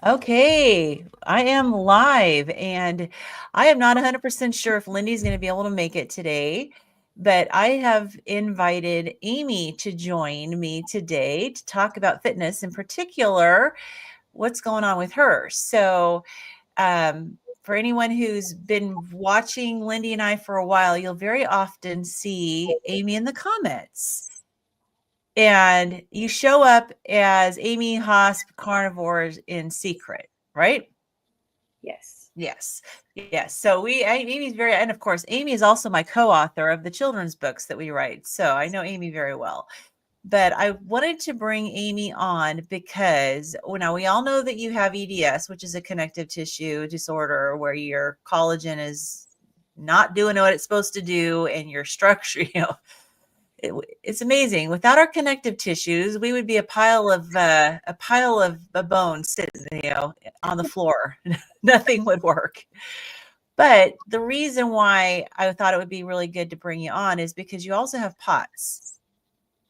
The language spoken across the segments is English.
Okay, I am live, and I am not 100% sure if Lindy's going to be able to make it today, but I have invited Amy to join me today to talk about fitness, in particular, what's going on with her. So, for anyone who's been watching Lindy and I for a while, you'll very often see Amy in the comments. And you show up as Amy Hosp Carnivores in Secret, right? Yes. Yes. Yes. So Amy's very, and of course, Amy is also my co-author of the children's books that we write. So I know Amy very well. But I wanted to bring Amy on because now we all know that you have EDS, which is a connective tissue disorder where your collagen is not doing what it's supposed to do and your structure, it's amazing. Without our connective tissues, we would be a pile of bones sitting, on the floor. Nothing would work. But the reason why I thought it would be really good to bring you on is because you also have POTS.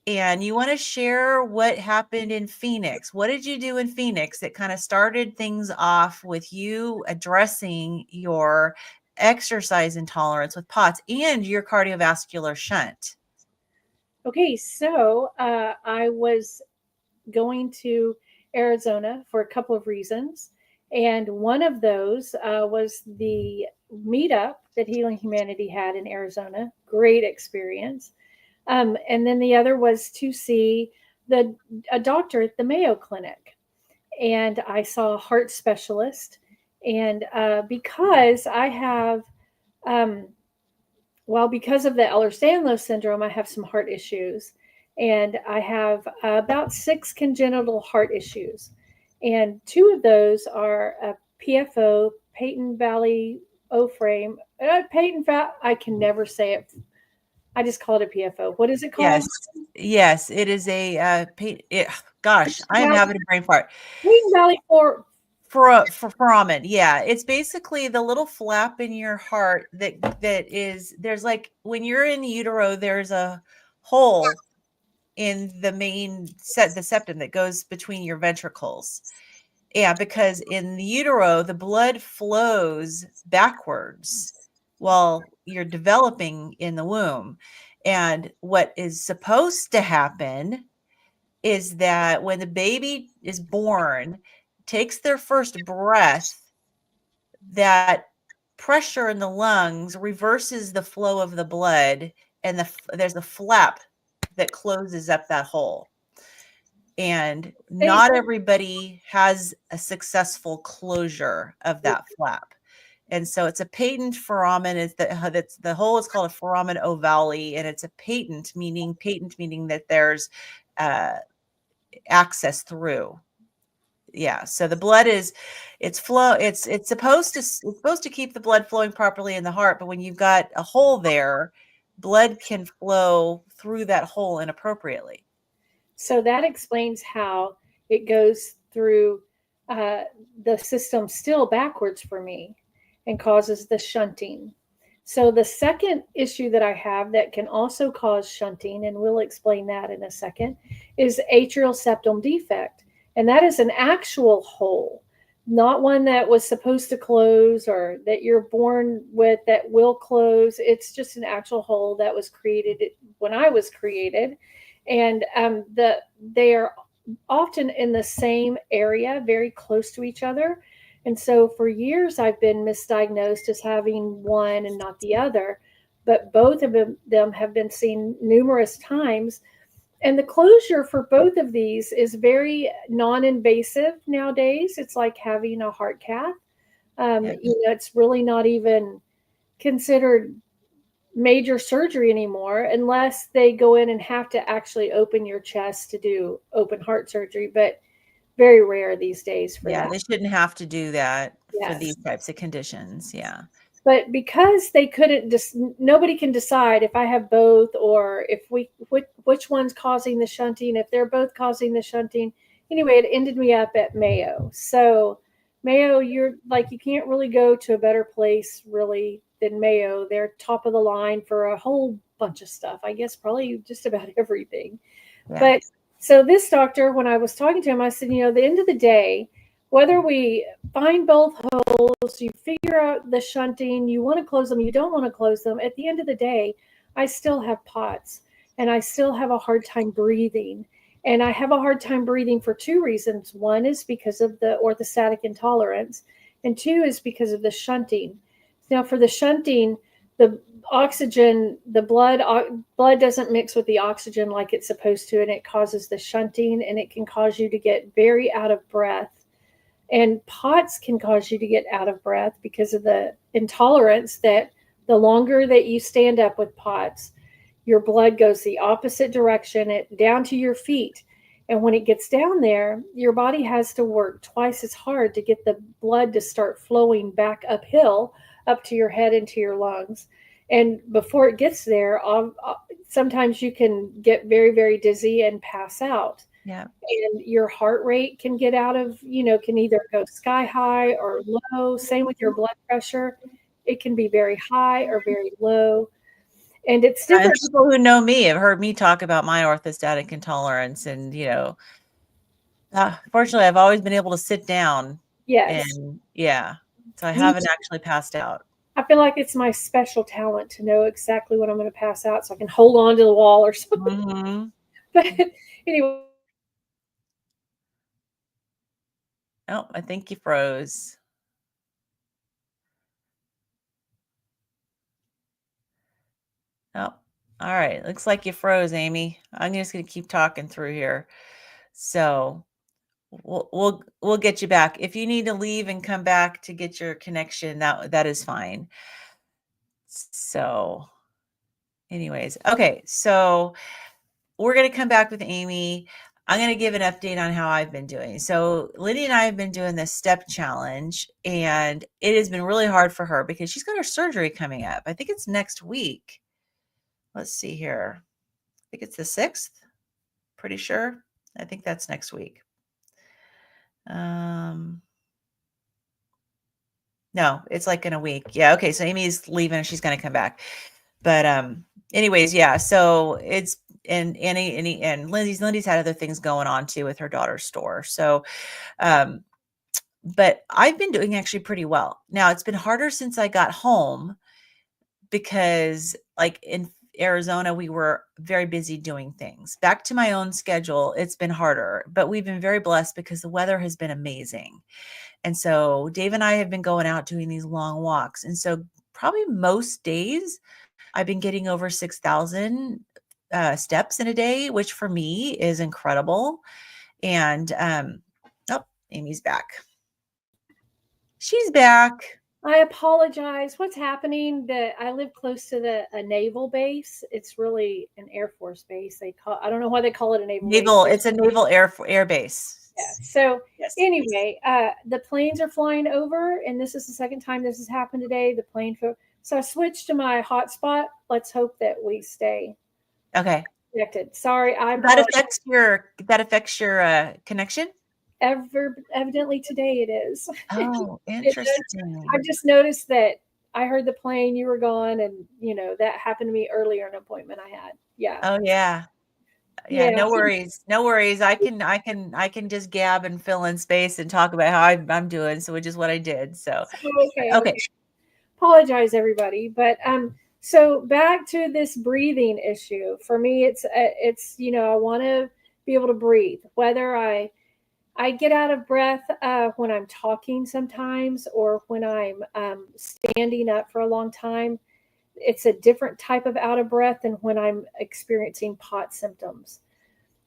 And you want to share what happened in Phoenix. What did you do in Phoenix that kind of started things off with you addressing your exercise intolerance with POTS and your cardiovascular shunt? Okay, so I was going to Arizona for a couple of reasons. And one of those was the meetup that Healing Humanity had in Arizona. Great experience. And then the other was to see a doctor at the Mayo Clinic. And I saw a heart specialist. And because I have, um, well, because of the Ehlers-Danlos syndrome, I have some heart issues. And I have about 6 congenital heart issues. And 2 of those are a PFO, Patent Valley O frame. I can never say it. I just call it a PFO. What is it called? Yes. Yes, it is a gosh, I am having a brain fart. Patent Valley for For foramen, yeah. It's basically the little flap in your heart there's like when you're in utero, there's a hole in the septum that goes between your ventricles. Yeah, because in the utero, the blood flows backwards while you're developing in the womb. And what is supposed to happen is that when the baby is born, takes their first breath, that pressure in the lungs reverses the flow of the blood, and there's a flap that closes up that hole. And not everybody has a successful closure of that flap. And so it's a patent foramen. That's the hole is called a foramen ovale, and it's a patent meaning that there's access through. Yeah. So the blood it's supposed to keep the blood flowing properly in the heart, but when you've got a hole there, blood can flow through that hole inappropriately. So that explains how it goes through the system still backwards for me and causes the shunting. So the second issue that I have that can also cause shunting, and we'll explain that in a second, is atrial septum defect. And that is an actual hole, not one that was supposed to close or that you're born with that will close. It's just an actual hole that was created when I was created. And they are often in the same area, very close to each other. And so for years, I've been misdiagnosed as having one and not the other, but both of them have been seen numerous times. And the closure for both of these is very non-invasive nowadays. It's like having a heart cath. Yeah. It's really not even considered major surgery anymore unless they go in and have to actually open your chest to do open heart surgery. But very rare these days for Yeah, that. they shouldn't have to do that for Yes. these types of conditions. Yeah. But because they couldn't just, nobody can decide if I have both or if which one's causing the shunting, if they're both causing the shunting. Anyway, it ended me up at Mayo. So Mayo, you're like, you can't really go to a better place really than Mayo. They're top of the line for a whole bunch of stuff. I guess probably just about everything. Yeah. But so this doctor, when I was talking to him, I said, at the end of the day, whether we find both holes, you figure out the shunting, you want to close them, you don't want to close them. At the end of the day, I still have POTS and I still have a hard time breathing. And I have a hard time breathing for two reasons. One is because of the orthostatic intolerance, and two is because of the shunting. Now, for the shunting, the oxygen, the blood doesn't mix with the oxygen like it's supposed to, and it causes the shunting, and it can cause you to get very out of breath. And POTS can cause you to get out of breath because of the intolerance that the longer that you stand up with POTS, your blood goes the opposite direction, down to your feet. And when it gets down there, your body has to work twice as hard to get the blood to start flowing back uphill, up to your head and to your lungs. And before it gets there, sometimes you can get very, very dizzy and pass out. Yeah. And your heart rate can get out of, can either go sky high or low. Same with your blood pressure. It can be very high or very low. And it's different. And people who know me have heard me talk about my orthostatic intolerance, and fortunately, I've always been able to sit down. Yes. And so I haven't actually passed out. I feel like it's my special talent to know exactly when I'm going to pass out, so I can hold on to the wall or something. Mm-hmm. But anyway. Oh, I think you froze. Oh, all right. Looks like you froze, Amy. I'm just going to keep talking through here. So we'll get you back. If you need to leave and come back to get your connection, that is fine. So anyways, okay. So we're going to come back with Amy. I'm going to give an update on how I've been doing. So Lindy and I have been doing this step challenge, and it has been really hard for her because she's got her surgery coming up. I think it's next week. Let's see here. I think it's the 6th. Pretty sure. I think that's next week. No, it's like in a week. Yeah. Okay. So Amy's leaving and she's going to come back. But anyways, yeah. So it's and Lindy's had other things going on too with her daughter's store. So but I've been doing actually pretty well. Now it's been harder since I got home because like in Arizona, we were very busy doing things. Back to my own schedule, it's been harder, but we've been very blessed because the weather has been amazing. And so Dave and I have been going out doing these long walks. And so probably most days I've been getting over 6,000 steps in a day, which for me is incredible. And Amy's back. She's back. I apologize. What's happening? I live close to a naval base. It's really an Air Force base. I don't know why they call it a naval base. It's a naval air base. Yeah. So anyway, the planes are flying over, and this is the second time this has happened today. The plane so I switched to my hotspot. Let's hope that we stay connected. Sorry, that affects your connection. Evidently today it is. Oh, interesting. I just noticed that I heard the plane, you were gone, and that happened to me earlier, an appointment I had. Yeah. Oh yeah. No worries. I can just gab and fill in space and talk about how I'm doing. So which is what I did. So okay. Apologize everybody. But so back to this breathing issue. For me, it's I want to be able to breathe, whether I get out of breath when I'm talking sometimes, or when I'm standing up for a long time. It's a different type of out of breath than when I'm experiencing POTS symptoms.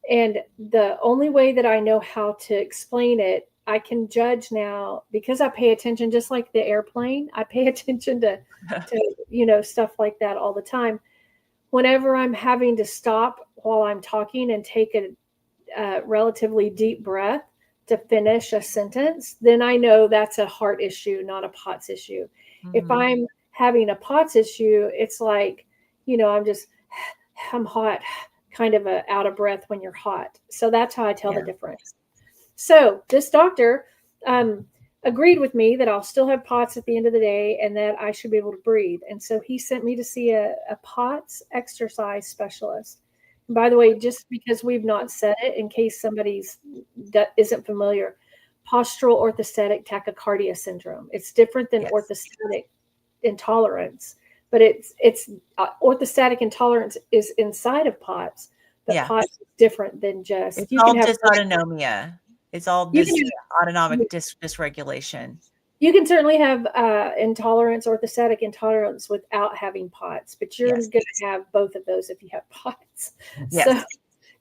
And the only way that I know how to explain it, I can judge now because I pay attention, just like the airplane. I pay attention to stuff like that all the time. Whenever I'm having to stop while I'm talking and take a relatively deep breath to finish a sentence, then I know that's a heart issue, not a POTS issue. Mm-hmm. If I'm having a POTS issue, it's like, I'm hot, kind of a out of breath when you're hot. So that's how I tell the difference. So this doctor agreed with me that I'll still have POTS at the end of the day and that I should be able to breathe. And so he sent me to see a POTS exercise specialist. By the way, just because we've not said it, in case somebody isn't familiar, postural orthostatic tachycardia syndrome. It's different than Yes. orthostatic intolerance, but it's orthostatic intolerance is inside of POTS, but Yeah. POTS is different than just It's you all can have dysautonomia. It's all you can autonomic dysregulation. you can certainly have intolerance, orthostatic intolerance without having POTS, but you're Yes. going to have both of those if you have POTS. Yes. So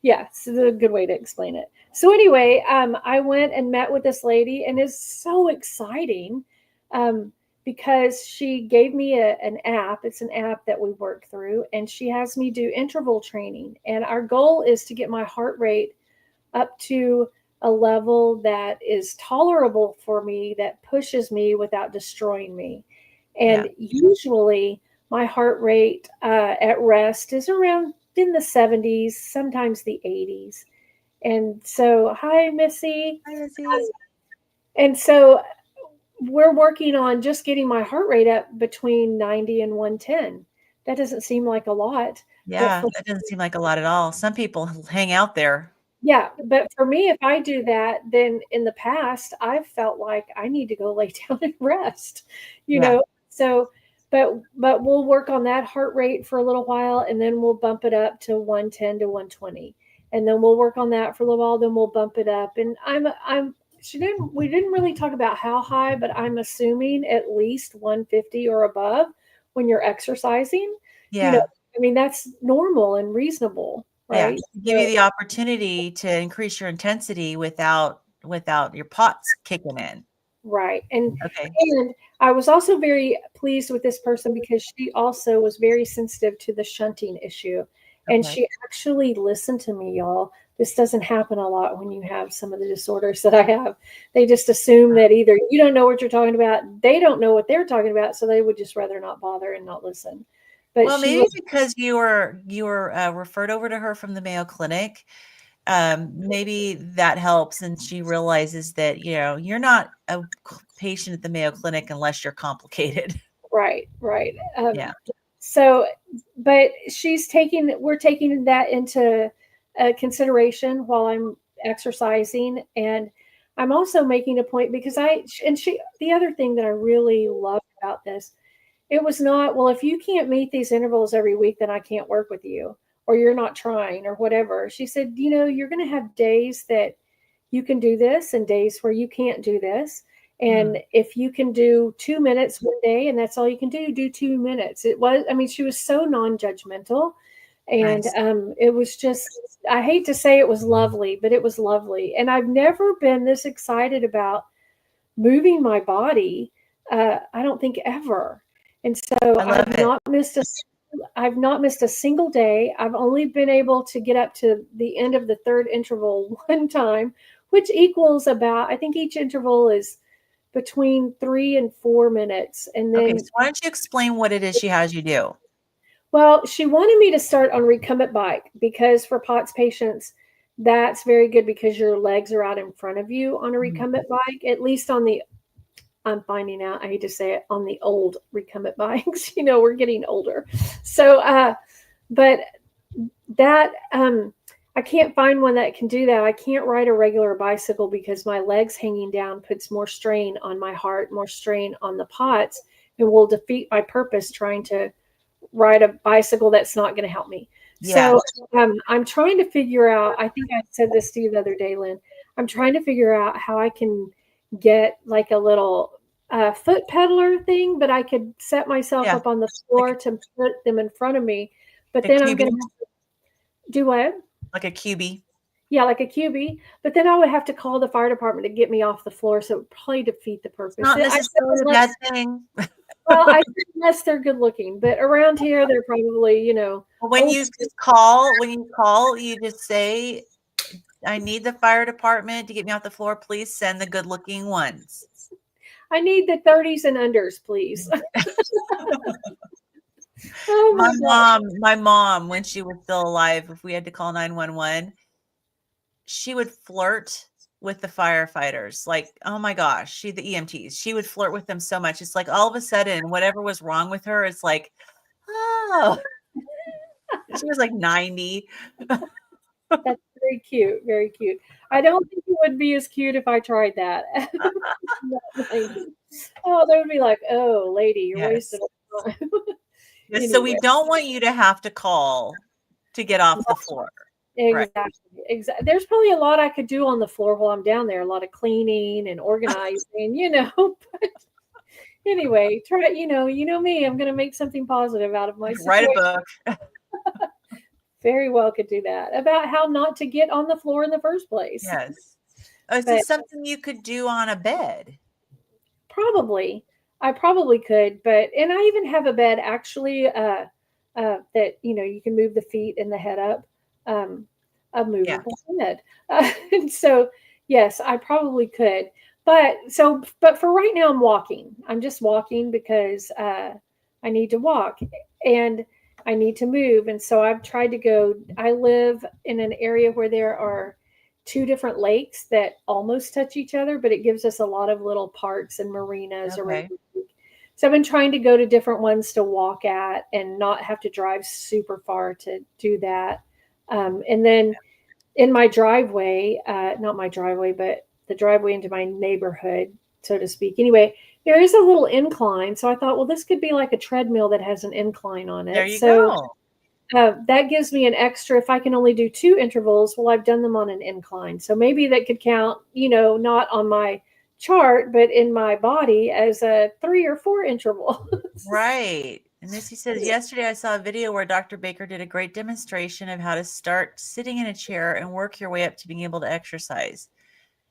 yeah, so that's a good way to explain it. So anyway, I went and met with this lady, and it's so exciting because she gave me an app. It's an app that we work through, and she has me do interval training. And our goal is to get my heart rate up to a level that is tolerable for me, that pushes me without destroying me. And usually my heart rate at rest is around in the 70s, sometimes the 80s. And so, hi, Missy. Hi, Missy. And so we're working on just getting my heart rate up between 90 and 110. That doesn't seem like a lot. Yeah, that doesn't seem like a lot at all. Some people hang out there. Yeah, but for me, if I do that, then in the past, I've felt like I need to go lay down and rest, you know? So, but we'll work on that heart rate for a little while, and then we'll bump it up to 110 to 120. And then we'll work on that for a little while, then we'll bump it up. And we didn't really talk about how high, but I'm assuming at least 150 or above when you're exercising. Yeah. You know, I mean, that's normal and reasonable. Right. Yeah, give you the opportunity to increase your intensity without your POTS kicking in. Right. And okay. And I was also very pleased with this person because she also was very sensitive to the shunting issue. And she actually listened to me, y'all. This doesn't happen a lot when you have some of the disorders that I have. They just assume that either you don't know what you're talking about, they don't know what they're talking about, so they would just rather not bother and not listen. But well, maybe because you were referred over to her from the Mayo Clinic, maybe that helps, and she realizes that you're not a patient at the Mayo Clinic unless you're complicated. Right. Yeah. So, but we're taking that into consideration while I'm exercising, and I'm also making a point because the other thing that I really love about this, it was not, well, if you can't meet these intervals every week, then I can't work with you, or you're not trying, or whatever. She said, you're going to have days that you can do this and days where you can't do this. And if you can do 2 minutes one day and that's all you can do 2 minutes. She was so non-judgmental. And Nice. it was just, I hate to say it was lovely, but it was lovely. And I've never been this excited about moving my body. I don't think ever. And so I've not missed a single day. I've only been able to get up to the end of the third interval one time, which equals about, I think each interval is between 3 and 4 minutes. And then, so why don't you explain what it is she has you do? Well, she wanted me to start on recumbent bike because for POTS patients, that's very good because your legs are out in front of you on a recumbent bike, at least I'm finding out, I hate to say it, on the old recumbent bikes. We're getting older. So, but that, I can't find one that can do that. I can't ride a regular bicycle because my legs hanging down puts more strain on my heart, more strain on the POTS, and will defeat my purpose trying to ride a bicycle that's not going to help me. Yeah. So I'm trying to figure out, I think I said this to you the other day, Lynn, I'm trying to figure out how I can get like a little foot peddler thing, but I could set myself up on the floor to put them in front of me. But then I'm going to do what? Like a QB. Yeah, like a QB. But then I would have to call the fire department to get me off the floor. So it would probably defeat the purpose. Not necessarily a bad thing. Well, I think unless they're good looking, but around here they're probably, when you call, you just say, I need the fire department to get me off the floor. Please send the good looking ones. I need the 30s and unders, please. Oh my mom, when she was still alive, if we had to call 911, she would flirt with the firefighters. Like, oh my gosh, the EMTs, she would flirt with them so much. It's like all of a sudden, whatever was wrong with her, it's like, oh, she was like 90. That's very cute, very cute. I don't think it would be as cute if I tried that. Oh, they would be like, "Oh, lady, you're wasting Yes. our time." Yes, so we Anyway, don't want you to have to call to get off the floor. Right. exactly, exactly. There's probably a lot I could do on the floor while I'm down there, a lot of cleaning and organizing, But anyway, try, you know me, I'm going to make something positive out of my Write a situation. book. Very well could do that about how not to get on the floor in the first place. Yes. Is But this something you could do on a bed? probably, I probably could, and I even have a bed actually, that, you can move the feet and the head up, um, a Yeah. movable bed. And so, yes, I probably could. But for right now, I'm walking. I'm just walking because I need to walk and I need to move. And so I've tried to go. I live in an area where there are two different lakes that almost touch each other, but it gives us a lot of little parks and marinas around Okay. the lake. So I've been trying to go to different ones to walk at and not have to drive super far to do that. And then in my driveway, not my driveway, but the driveway into my neighborhood, so to speak. Anyway, there is a little incline. So I thought, well, this could be like a treadmill that has an incline on There it. you So go. that gives me an extra, if I can only do 2 intervals, well, I've done them on an incline. So maybe that could count, not on my chart, but in my body as a 3 or 4 interval. Right. And Missy says, yesterday I saw a video where Dr. Baker did a great demonstration of how to start sitting in a chair and work your way up to being able to exercise.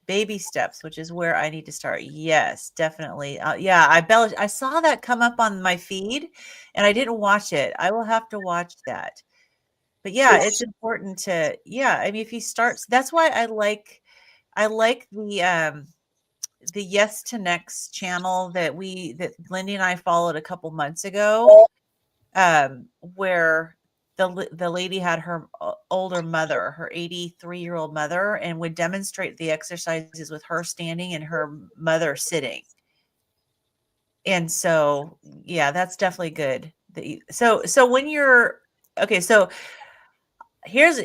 Baby steps, which is where I need to start. Yes, definitely. Yeah, I saw that come up on my feed and I didn't watch it. I will have to watch that. But yeah, it's important to, yeah, I mean, if he starts, that's why I like the Yes to Next channel that Lindy and I followed a couple months ago, where the lady had her older mother, her 83-year-old mother, and would demonstrate the exercises with her standing and her mother sitting. And so, yeah, that's definitely good. So when you're okay, so here's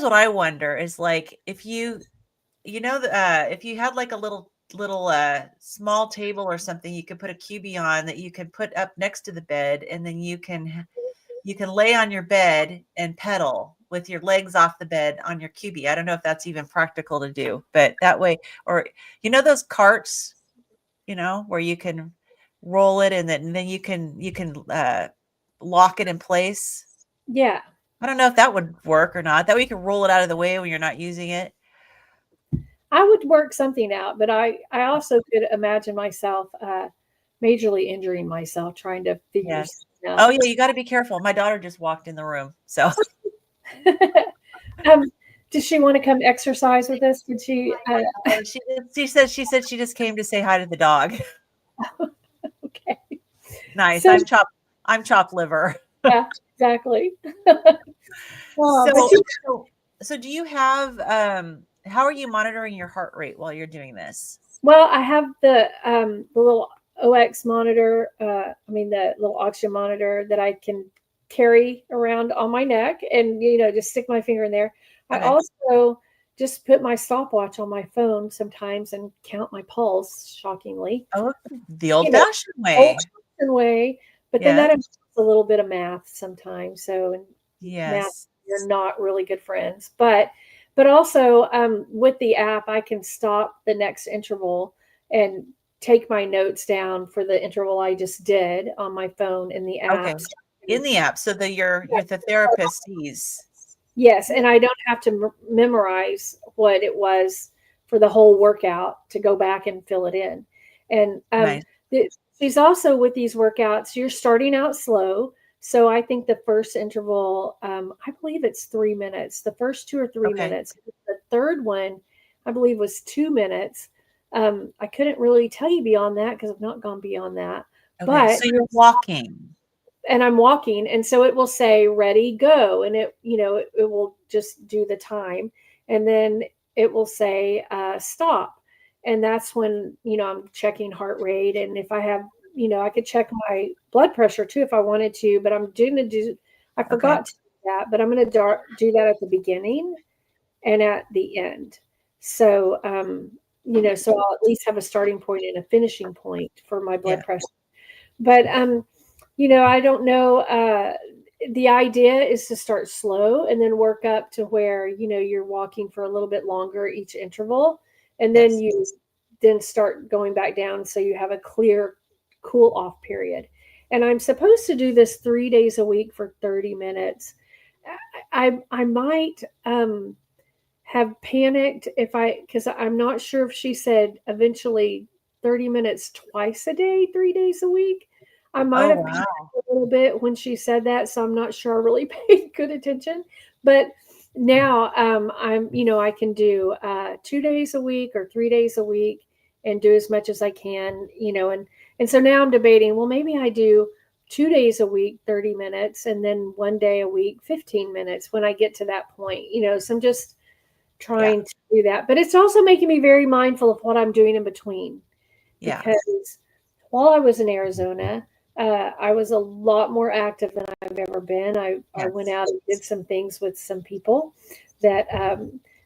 what I wonder is like if if you had like a little small table or something you could put a cubie on that you could put up next to the bed, and then you can lay on your bed and pedal with your legs off the bed on your cubie. I don't know if that's even practical to do, but that way, or those carts, where you can roll it and then you can lock it in place. Yeah, I don't know if that would work or not. That way you can roll it out of the way when you're not using it. I would work something out, but I also could imagine myself majorly injuring myself trying to figure Yes. something Oh out. yeah, you got to be careful. My daughter just walked in the room, so um, does she want to come exercise with us? Did she? she said she just came to say hi to the dog. Okay. Nice. So I'm chopped liver. yeah, exactly. So, But so do you have how are you monitoring your heart rate while you're doing this? well, I have the little OX monitor. I mean the little oxygen monitor that I can carry around on my neck, and just stick my finger in there. I Okay. also just put my stopwatch on my phone sometimes and count my pulse. Shockingly, Oh, the you know, old-fashioned way. old-fashioned way. But then that Yes. involves a little bit of math sometimes. So in math, Yes. you're not really good friends. But also with the app, I can stop the next interval and take my notes down for the interval I just did on my phone in the Okay. app. In the app, so that the therapist sees. Yes, and I don't have to memorize what it was for the whole workout to go back and fill it in. And Nice. she's also with these workouts, you're starting out slow. So I think the first interval, I believe it's 3 minutes. The first 2 or 3 Okay. minutes. The third one, I believe, was 2 minutes. I couldn't really tell you beyond that because I've not gone beyond that. Okay. But So you're walking. and I'm walking, and so it will say ready, go, and it will just do the time, and then it will say stop, and that's when I'm checking heart rate, and if I have I could check my blood pressure too if I wanted to, but I Okay. forgot to do that, but I'm going to do that at the beginning, and at the end. So, so I'll at least have a starting point and a finishing point for my blood Yeah. pressure. But, I don't know. The idea is to start slow and then work up to where, you're walking for a little bit longer each interval. And then Yes. you then start going back down so you have a clear cool off period. And I'm supposed to do this 3 days a week for 30 minutes. I might have panicked because I'm not sure if she said eventually 30 minutes twice a day, 3 days a week. I might Oh, have panicked wow. a little bit when she said that, so I'm not sure I really paid good attention. But now I can do 2 days a week or 3 days a week and do as much as I can, and so now I'm debating, well, maybe I do 2 days a week, 30 minutes, and then one day a week, 15 minutes when I get to that point, so I'm just Yeah. trying to do that. But it's also making me very mindful of what I'm doing in between Yeah. because while I was in Arizona, I was a lot more active than I've ever been. I went Yes. out and did some things with some people that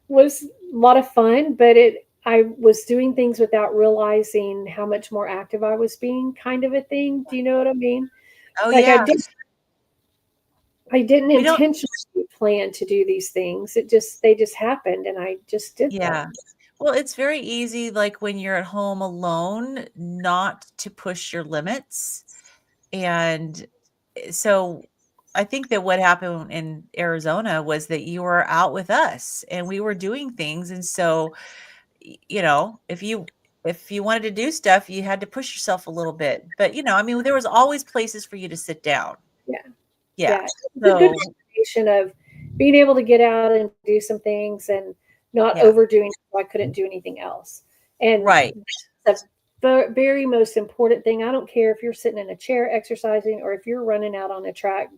was a lot of fun, but I was doing things without realizing how much more active I was being, kind of a thing. Do you know what I mean? Oh, Like yeah. I didn't We don't, intentionally plan to do these things. They just happened and I just did yeah. them. Well, it's very easy, like when you're at home alone, not to push your limits. And so I think that what happened in Arizona was that you were out with us and we were doing things. And so, if you wanted to do stuff, you had to push yourself a little bit. But, I mean, there was always places for you to sit down. Yeah. Yeah. Yeah. It's a good So, combination of being able to get out and do some things and not yeah. overdoing it so I couldn't do anything else. And Right. the very most important thing, I don't care if you're sitting in a chair exercising or if you're running out on a track,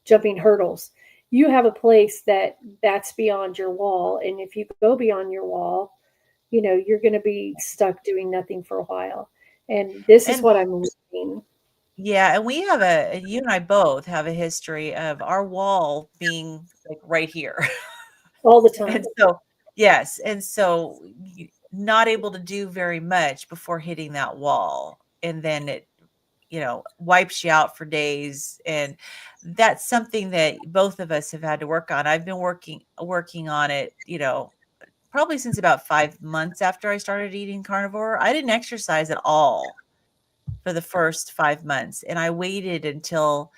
jumping hurdles. You have a place that's beyond your wall. And if you go beyond your wall, you're going to be stuck doing nothing for a while. And this is And what I'm learning yeah, and you and I both have a history of our wall being like right here. all the And time. so, yes, and so not able to do very much before hitting that wall. And then it, wipes you out for days. And that's something that both of us have had to work on. I've been working on it, probably since about 5 months after I started eating carnivore. I didn't exercise at all for the first 5 months. And I waited until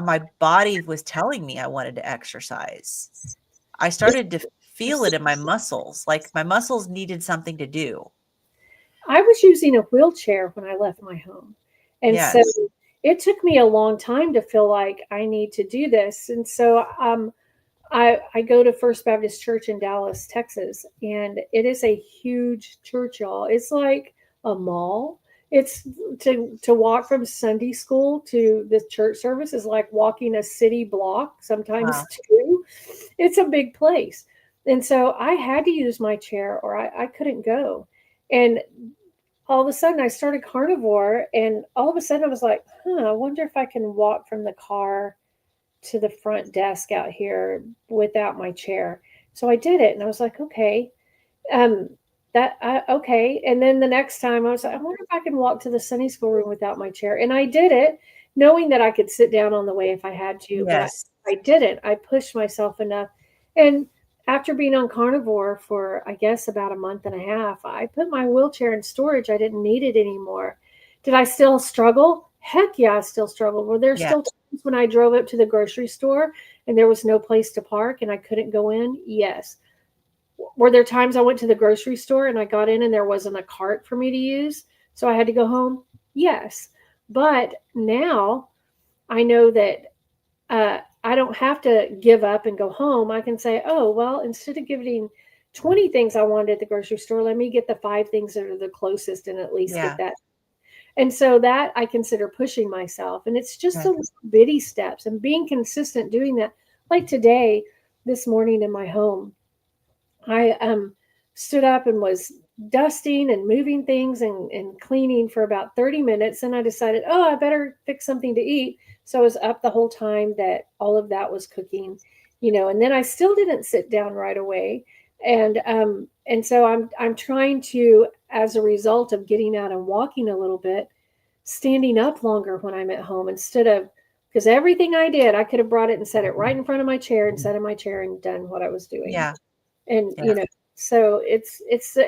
my body was telling me I wanted to exercise. I started to feel it in my muscles, like my muscles needed something to do. I was using a wheelchair when I left my home. And so Yes. it took me a long time to feel like I need to do this. And so I go to First Baptist Church in Dallas, Texas, and it is a huge church, y'all. It's like a mall. It's to walk from Sunday school to the church service is like walking a city block, sometimes Wow. two. It's a big place. And so I had to use my chair or I couldn't go. And all of a sudden I started carnivore and all of a sudden I was like, I wonder if I can walk from the car to the front desk out here without my chair. So I did it and I was like, okay. Um okay. And then the next time I was like, I wonder if I can walk to the Sunday school room without my chair. And I did it, knowing that I could sit down on the way if I had to, but Yes. I didn't. I pushed myself enough. And after being on carnivore for I guess about a month and a half, I put my wheelchair in storage. I didn't need it anymore. Did I still struggle? Heck yeah, I still struggled. Were there Yeah. still times when I drove up to the grocery store and there was no place to park and I couldn't go in? Yes. Were there times I went to the grocery store and I got in and there wasn't a cart for me to use? So I had to go home? Yes. But now I know that I don't have to give up and go home. I can say, oh, well, instead of getting 20 things I wanted at the grocery store, let me get the 5 things that are the closest and at least get Yeah. that. And so that I consider pushing myself. And it's just Right. the little bitty steps and being consistent doing that. Like today, this morning in my home, I stood up and was dusting and moving things and cleaning for about 30 minutes. And I decided, oh, I better fix something to eat. So I was up the whole time that all of that was cooking. and then I still didn't sit down right away. And so I'm trying to, as a result of getting out and walking a little bit, standing up longer when I'm at home instead of, because everything I did, I could have brought it and set it right in front of my chair and sat in my chair and done what I was doing. Yeah. And, Yeah. so it's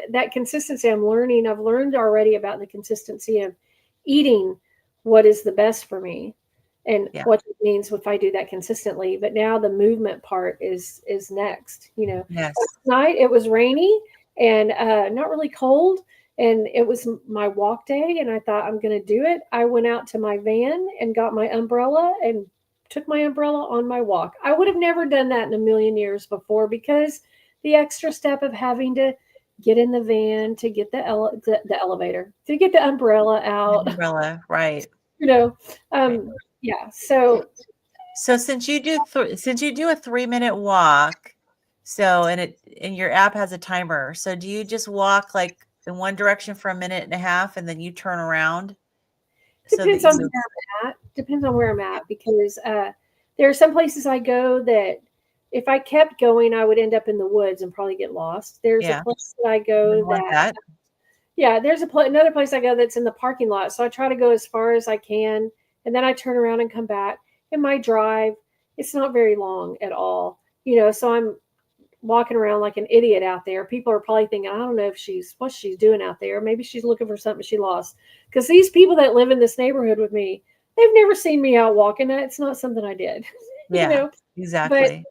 that consistency I've learned already about the consistency of eating what is the best for me and Yeah. what it means if I do that consistently. But now the movement part is next. Yes. Last night it was rainy and not really cold, and it was my walk day, and I thought I'm going to do it. I went out to my van and got my umbrella and took my umbrella on my walk. I would have never done that in a million years before, because the extra step of having to get in the van to get the elevator, to get the umbrella out, Umbrella, right. Right. Yeah. So since you do a 3-minute walk, and your app has a timer, so do you just walk like in one direction for a minute and a half and then you turn around? depends on where I'm at. Depends on where I'm at, because there are some places I go that if I kept going, I would end up in the woods and probably get lost. There's a place that I go that. Yeah, there's another place I go that's in the parking lot. So I try to go as far as I can, and then I turn around and come back. And my drive, it's not very long at all. So I'm walking around like an idiot out there. People are probably thinking, I don't know what she's doing out there. Maybe she's looking for something she lost. Because these people that live in this neighborhood with me, they've never seen me out walking. It's not something I did. Yeah, exactly. But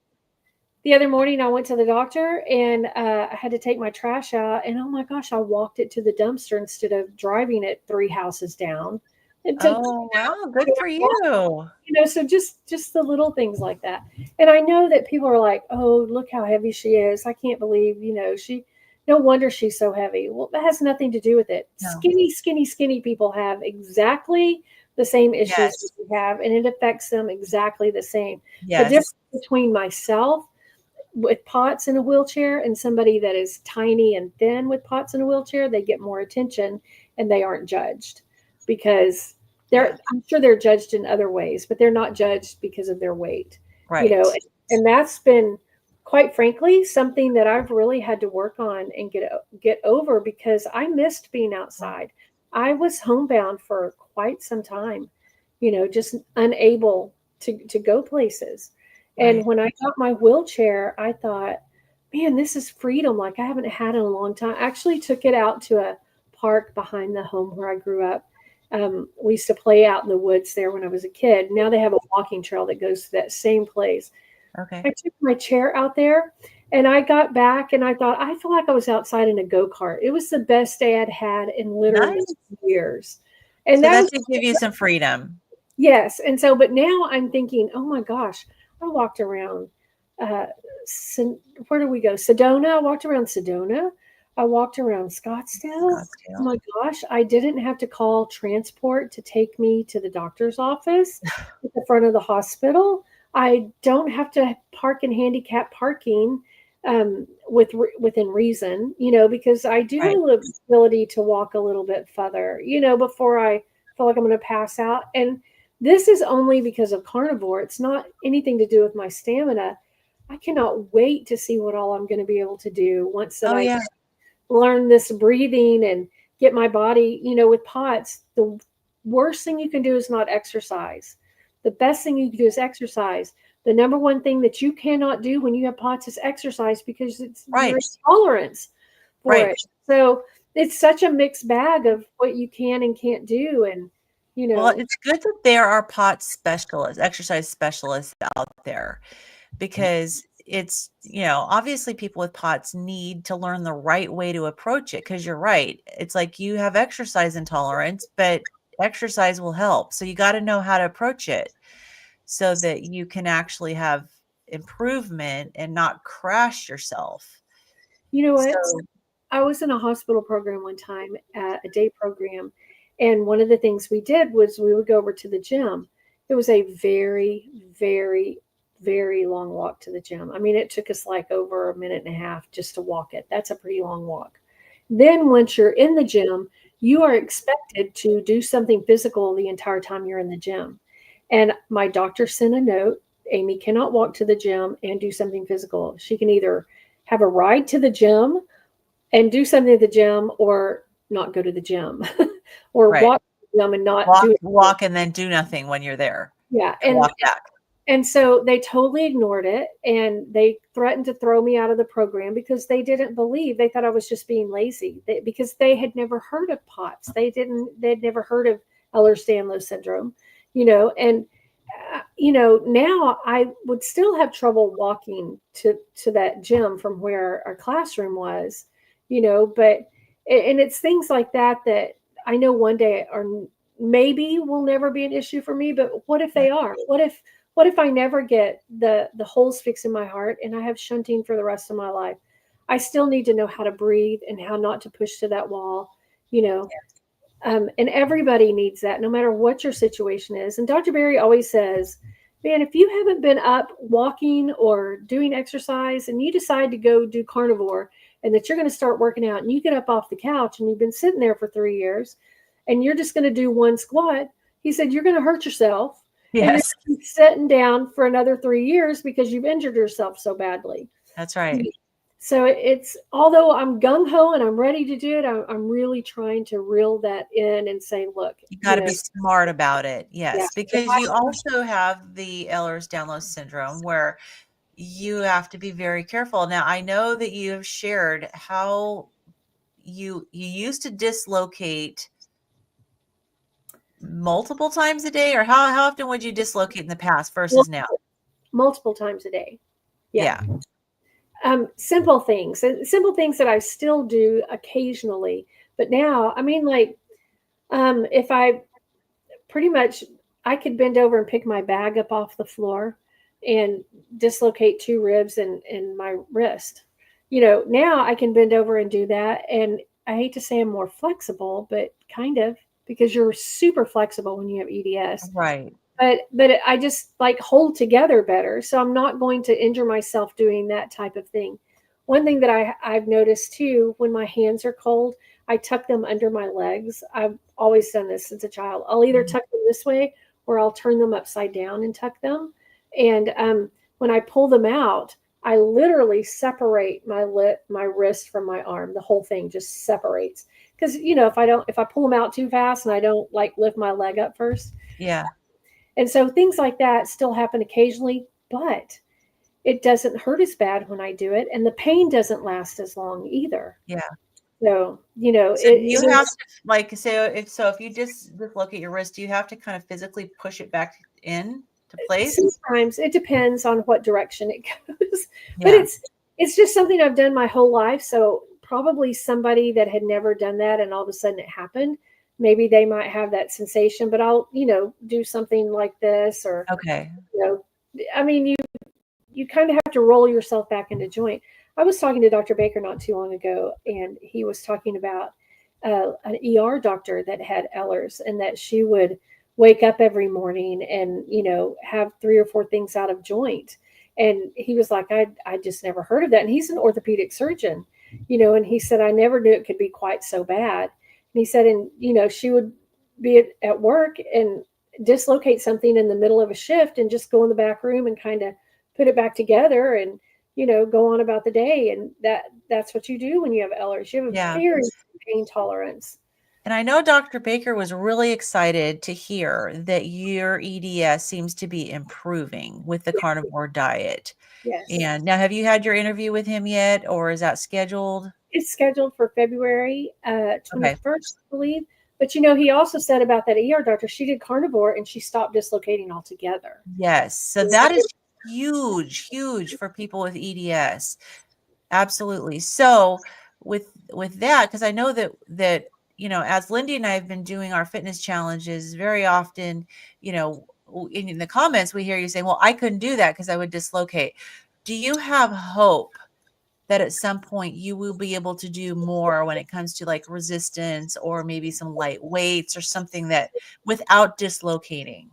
the other morning I went to the doctor and I had to take my trash out, and oh my gosh, I walked it to the dumpster instead of driving it 3 houses down. Oh, wow, good for you. So just the little things like that. And I know that people are like, oh, look how heavy she is. I can't believe, no wonder she's so heavy. Well, that has nothing to do with it. No. Skinny people have exactly the same issues that we have, and it affects them exactly the same. Yes. The difference between myself with POTS in a wheelchair and somebody that is tiny and thin with POTS in a wheelchair, they get more attention and they aren't judged, because I'm sure they're judged in other ways, but they're not judged because of their weight. Right. And that's been, quite frankly, something that I've really had to work on and get over, because I missed being outside. I was homebound for quite some time, just unable to go places. And when I got my wheelchair, I thought, man, this is freedom like I haven't had in a long time. I actually took it out to a park behind the home where I grew up. We used to play out in the woods there when I was a kid. Now they have a walking trail that goes to that same place. Okay. I took my chair out there and I got back and I thought, I feel like I was outside in a go-kart. It was the best day I'd had in literally years. And so that did give you some freedom. Yes. And so, but now I'm thinking, oh my gosh, I walked around, where do we go? Sedona. I walked around Sedona. I walked around Scottsdale. Oh my gosh, I didn't have to call transport to take me to the doctor's office at the front of the hospital. I don't have to park in handicap parking within reason, because I do have the ability to walk a little bit further, before I feel like I'm going to pass out. And this is only because of carnivore. It's not anything to do with my stamina. I cannot wait to see what all I'm going to be able to do once that I learn this breathing and get my body, with POTS. The worst thing you can do is not exercise. The best thing you can do is exercise. The number one thing that you cannot do when you have POTS is exercise, because it's your tolerance for it. So it's such a mixed bag of what you can and can't do. And well, it's good that there are POTS specialists, exercise specialists out there, because it's, obviously people with POTS need to learn the right way to approach it. Because you're right. It's like you have exercise intolerance, but exercise will help. So you got to know how to approach it so that you can actually have improvement and not crash yourself. I was in a hospital program one time, a day program. And one of the things we did was we would go over to the gym. It was a very, very, very long walk to the gym. I mean, it took us like over a minute and a half just to walk it. That's a pretty long walk. Then once you're in the gym, you are expected to do something physical the entire time you're in the gym. And my doctor sent a note Amy cannot walk to the gym and do something physical. She can either have a ride to the gym and do something at the gym, or not go to the gym, or Right. walk to the gym and not do it. Walk and then do nothing when you're there. Yeah. Walk back. And so they totally ignored it, and they threatened to throw me out of the program because they didn't believe. They thought I was just being lazy because they had never heard of POTS. They'd never heard of Ehlers-Danlos syndrome, and now I would still have trouble walking to that gym from where our classroom was, but it's things like that I know one day are maybe will never be an issue for me. But what if they are? What if I never get the holes fixed in my heart and I have shunting for the rest of my life? I still need to know how to breathe and how not to push to that wall, and everybody needs that, no matter what your situation is. And Dr. Berry always says, man, if you haven't been up walking or doing exercise and you decide to go do carnivore and that you're going to start working out and you get up off the couch and you've been sitting there for 3 years and you're just going to do one squat, he said, you're going to hurt yourself. Yes. And you're going to be sitting down for another 3 years because you've injured yourself so badly. That's right. So it's, although I'm gung-ho and I'm ready to do it, I'm really trying to reel that in and say, look, you got to be smart about it. Yes. Yeah. Because you also have the Ehlers-Danlos syndrome where you have to be very careful. Now, I know that you have shared how you used to dislocate multiple times a day, or how often would you dislocate in the past versus now? Multiple times a day. Yeah. Simple things that I still do occasionally, but now, I mean, like, if I I could bend over and pick my bag up off the floor and dislocate 2 ribs and my wrist. Now I can bend over and do that. And I hate to say I'm more flexible, but kind of, because you're super flexible when you have EDS. Right. But I just like hold together better. So I'm not going to injure myself doing that type of thing. One thing that I've noticed too, when my hands are cold, I tuck them under my legs. I've always done this since a child. I'll either tuck them this way or I'll turn them upside down and tuck them. And when I pull them out, I literally separate my wrist from my arm. The whole thing just separates. Because, if I pull them out too fast and I don't like lift my leg up first. Yeah. And so things like that still happen occasionally, but it doesn't hurt as bad when I do it. And the pain doesn't last as long either. Yeah. So, you have to, like, say, if you dislocate your wrist, do you have to kind of physically push it back in to place? Sometimes it depends on what direction it goes. Yeah. But it's just something I've done my whole life. So probably somebody that had never done that and all of a sudden it happened, maybe they might have that sensation, but I'll, do something like this or, okay. I mean, you kind of have to roll yourself back into joint. I was talking to Dr. Baker not too long ago, and he was talking about an ER doctor that had Ehlers, and that she would wake up every morning and, have 3 or 4 things out of joint. And he was like, I just never heard of that. And he's an orthopedic surgeon, and he said, I never knew it could be quite so bad. And he said, and, she would be at work and dislocate something in the middle of a shift and just go in the back room and kind of put it back together and, go on about the day. And that's what you do when you have Ehlers. You have a very pain tolerance. And I know Dr. Baker was really excited to hear that your EDS seems to be improving with the carnivore diet. Yes. And now, have you had your interview with him yet, or is that scheduled? It's scheduled for February 21st, I believe. But, he also said about that ER doctor, she did carnivore and she stopped dislocating altogether. Yes. So that is huge for people with EDS. Absolutely. So with that, because I know that as Lindy and I have been doing our fitness challenges, very often, in the comments we hear you saying, well, I couldn't do that because I would dislocate. Do you have hope that at some point you will be able to do more when it comes to like resistance or maybe some light weights or something that without dislocating?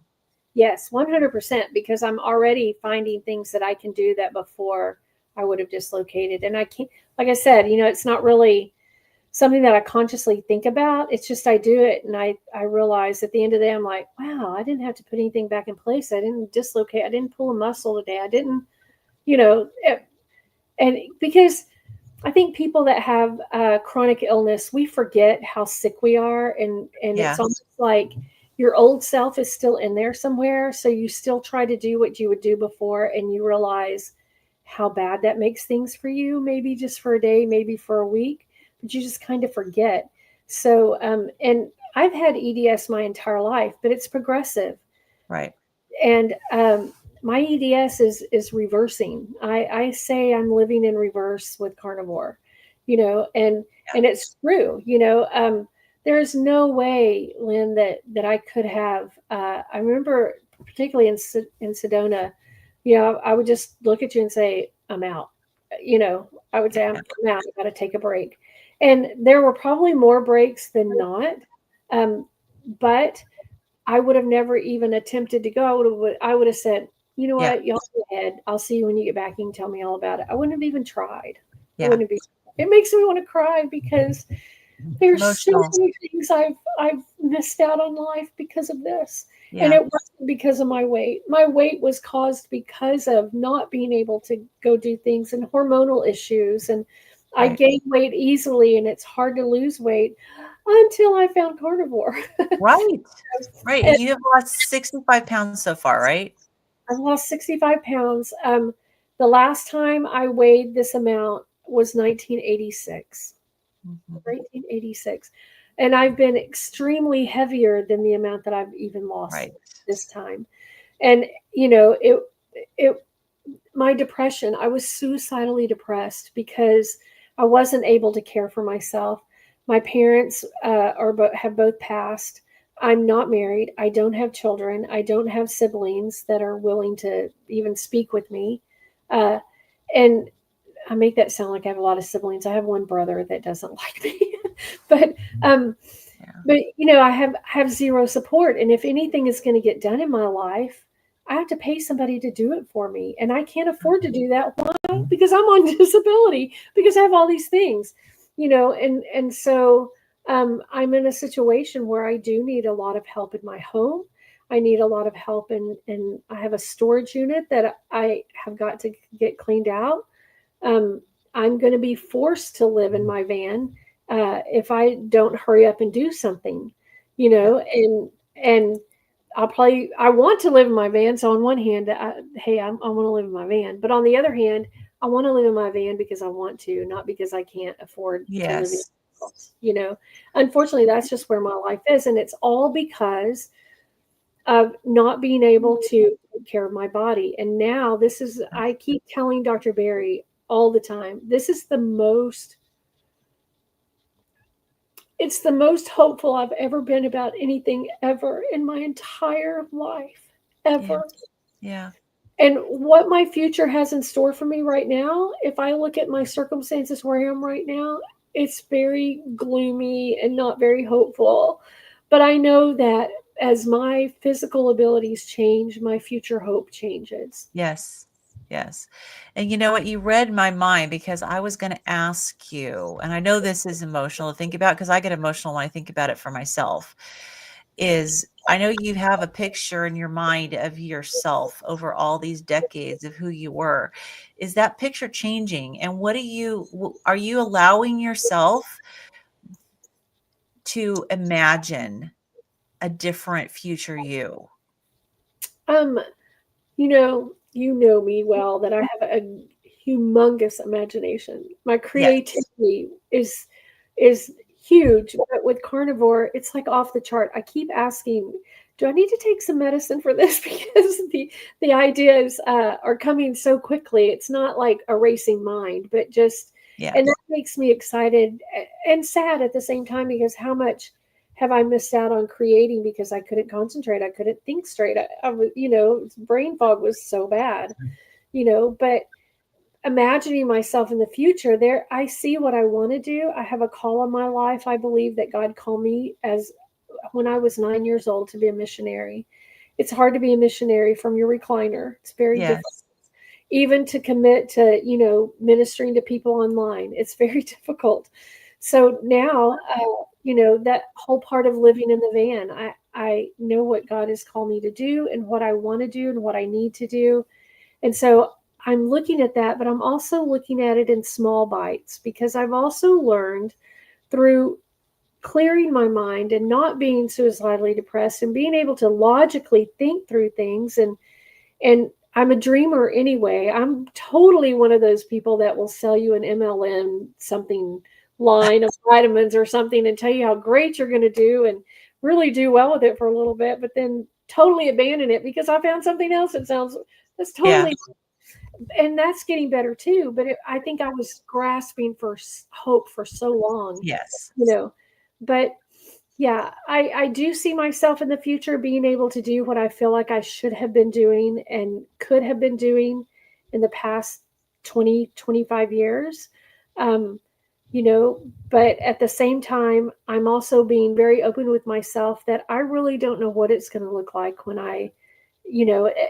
Yes, 100%, because I'm already finding things that I can do that before I would have dislocated. And I can't, like I said, it's not really something that I consciously think about. It's just I do it, and I realize at the end of the day, I'm like, wow, I didn't have to put anything back in place. I didn't dislocate. I didn't pull a muscle today. I didn't, you know, and because I think people that have chronic illness, we forget how sick we are, and Yeah. it's almost like your old self is still in there somewhere. So you still try to do what you would do before, and you realize how bad that makes things for you. Maybe just for a day, maybe for a week, but you just kind of forget. So, and I've had EDS my entire life, but it's progressive, Right. and my EDS is reversing. I say I'm living in reverse with carnivore, you know, Yeah. and it's true, you know. There's no way, Lynn, that I could have. I remember particularly in Sedona, you know, I would just look at you and say, "I'm out." You know, I would say, Yeah. I'm out. I got to take a break." And there were probably more breaks than not, but I would have never even attempted to go. I would have said, you know Yeah. what, y'all go ahead. I'll see you when you get back. You can tell me all about it. I wouldn't have even tried. I Yeah. wouldn't be. It makes me want to cry because there's so Emotional. many things I've missed out on life because of this. And Yeah. it wasn't because of my weight. My weight was caused because of not being able to go do things and hormonal issues. And I Right. gain weight easily, and it's hard to lose weight until I found carnivore. Right. Right. And And you have lost 65 pounds so far, right? I've lost 65 pounds. The last time I weighed this amount was 1986. Mhm. 1986. And I've been extremely heavier than the amount that I've even lost Right. this time. And, you know, it, my depression, I was suicidally depressed because I wasn't able to care for myself. My parents have both passed. I'm not married. I don't have children. I don't have siblings that are willing to even speak with me. Uh, and I make that sound like I have a lot of siblings. I have one brother that doesn't like me, but um, Yeah. but you know, I have zero support, and if anything is going to get done in my life, I have to pay somebody to do it for me, and I can't afford to do that. Why? Because I'm on disability, because I have all these things, you know, and so I'm in a situation where I do need a lot of help in my home. I need a lot of help, and I have a storage unit that I have got to get cleaned out. um, I'm going to be forced to live in my van if I don't hurry up and do something, you Yeah. know, and I want to live in my van. So on one hand, hey, I want to live in my van, but on the other hand, I want to live in my van because I want to, not because I can't afford to live in Yes. a house, you know. Unfortunately, that's just where my life is, and it's all because of not being able to take care of my body. And now I keep telling Dr. Barry all the time, this is it's the most hopeful I've ever been about anything ever in my entire life, Yeah. ever. Yeah. And what my future has in store for me right now, if I look at my circumstances where I am right now, it's very gloomy and not very hopeful. But I know that as my physical abilities change, my future hope changes. Yes. Yes. And you know what? You read my mind because I was going to ask you, and I know this is emotional to think about because I get emotional when I think about it for myself. Is I know you have a picture in your mind of yourself over all these decades of who you were. Is that picture changing? And are you allowing yourself to imagine a different future you? Um, you know me well that I have a humongous imagination. My Yes. creativity is huge, but with carnivore, it's like off the chart. I keep asking, do I need to take some medicine for this? Because the ideas are coming so quickly. It's not like a racing mind, but just, Yeah. and that makes me excited and sad at the same time, because how much have I missed out on creating because I couldn't concentrate? I couldn't think straight. I was, you know, brain fog was so bad, you know, but imagining myself in the future there, I see what I want to do. I have a call on my life. I believe that God called me as when I was 9 years old to be a missionary. It's hard to be a missionary from your recliner. It's very difficult. Yes. Even to commit to, you know, ministering to people online. It's very difficult. So now, that whole part of living in the van, I know what God has called me to do and what I want to do and what I need to do. And so I'm looking at that, but I'm also looking at it in small bites, because I've also learned through clearing my mind and not being suicidally depressed and being able to logically think through things, and I'm a dreamer anyway. I'm totally one of those people that will sell you an MLM something line of vitamins or something and tell you how great you're going to do and really do well with it for a little bit, but then totally abandon it because I found something else that's Yeah. totally, and that's getting better too. But I think I was grasping for hope for so long, Yes. but yeah, I do see myself in the future being able to do what I feel like I should have been doing and could have been doing in the past 20, 25 years. Um, but at the same time, I'm also being very open with myself that I really don't know what it's going to look like when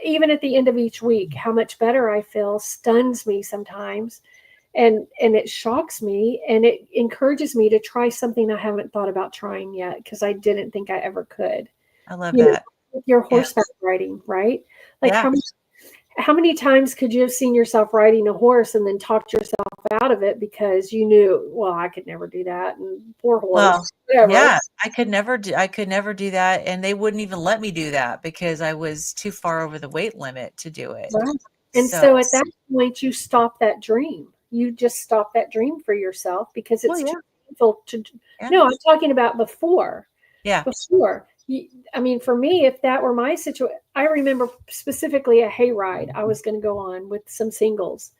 even at the end of each week, how much better I feel stuns me sometimes, and it shocks me, and it encourages me to try something I haven't thought about trying yet because I didn't think I ever could. I love that. With your Yeah. horseback riding, right? Like Yeah. how many times could you have seen yourself riding a horse and then talked yourself out of it because you knew, well, I could never do that, and poor horse, Well, whatever. yeah, I could never do that, and they wouldn't even let me do that because I was too far over the weight limit to do it. Right. And So, so at that point, you stop that dream. You just stop that dream for yourself because well, it's yeah, too painful to. yeah, No, I'm talking about before. yeah, Before. I mean, for me, if that were my situation, I remember specifically a hayride I was going to go on with some singles.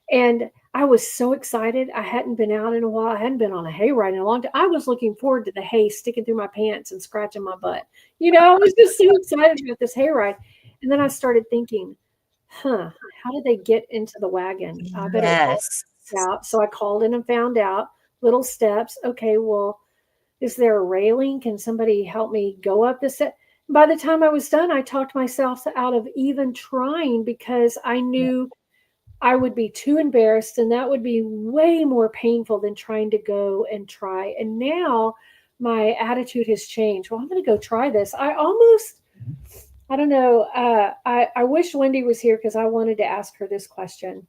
And I was so excited. I hadn't been out in a while. I hadn't been on a hayride in a long time. I was looking forward to the hay sticking through my pants and scratching my butt. I was just so excited about this hayride. And then I started thinking, how did they get into the wagon? I bet it was yes, all out. So I called in and found out little steps. Okay, well, is there a railing? Can somebody help me go up this? By the time I was done, I talked myself out of even trying because I knew I would be too embarrassed and that would be way more painful than trying to go and try. And now my attitude has changed. Well, I'm going to go try this. I don't know. I wish Lindy was here because I wanted to ask her this question.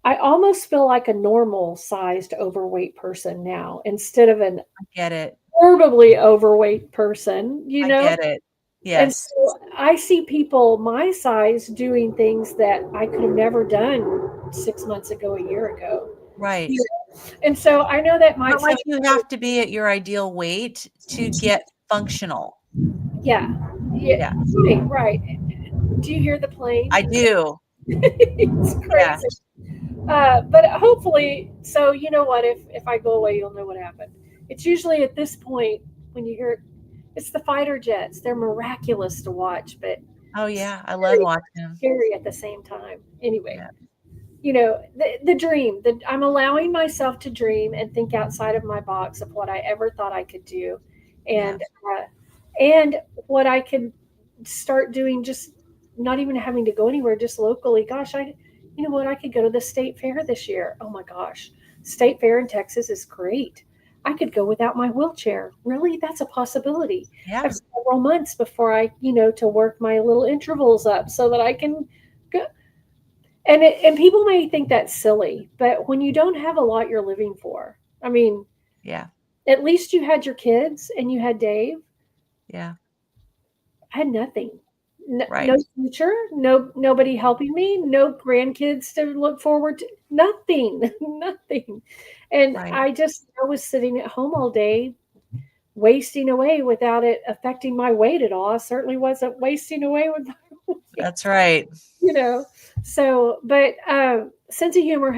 I almost feel like a normal sized overweight person now instead of an I get it. horribly overweight person, I get it. And Yes, so I see people my size doing things that I could have never done 6 months ago, a year ago. right. And so I know that might Not like sound, you have to be at your ideal weight to get functional. yeah, yeah, Yeah, right. Do you hear the plane? I do. It's Yeah, crazy. But hopefully, so you know what? If I go away, you'll know what happened. It's usually at this point when you hear it, it's the fighter jets. They're miraculous to watch, but oh, yeah, I love scary, watching them. scary at the same time. Anyway, Yeah, the dream. I'm allowing myself to dream and think outside of my box of what I ever thought I could do, yeah, and and what I could start doing, just not even having to go anywhere, just locally. Gosh, you know what, I could go to the state fair this year. Oh my gosh, state fair in Texas is great. I could go without my wheelchair. Really, that's a possibility. I yeah, have several months before I, to work my little intervals up so that I can go. And people may think that's silly, but when you don't have a lot you're living for, I mean, yeah, at least you had your kids and you had Dave. yeah, I had nothing. No right, future, nobody helping me, no grandkids to look forward to, nothing, nothing. And right. I was sitting at home all day, wasting away without it affecting my weight at all. I certainly wasn't wasting away with my weight. That's right. you know so but sense of humor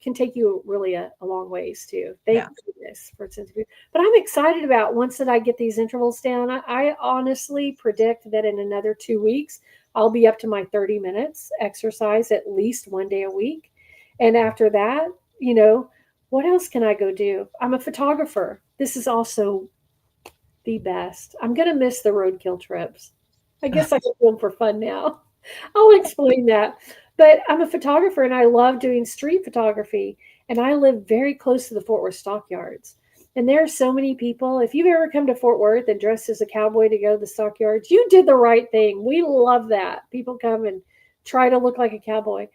can take you really a long ways too, thank Yeah, goodness for sense of humor. But I'm excited about once that I get these intervals down. I honestly predict that in another 2 weeks I'll be up to my 30 minutes exercise at least one day a week. And after that, you know what else can I go do? I'm a photographer. This is also the best. I'm going to miss the roadkill trips. I guess I can do them for fun now. I'll explain that. But I'm a photographer and I love doing street photography. And I live very close to the Fort Worth Stockyards. And there are so many people. If you've ever come to Fort Worth and dressed as a cowboy to go to the stockyards, you did the right thing. We love that. People come and try to look like a cowboy.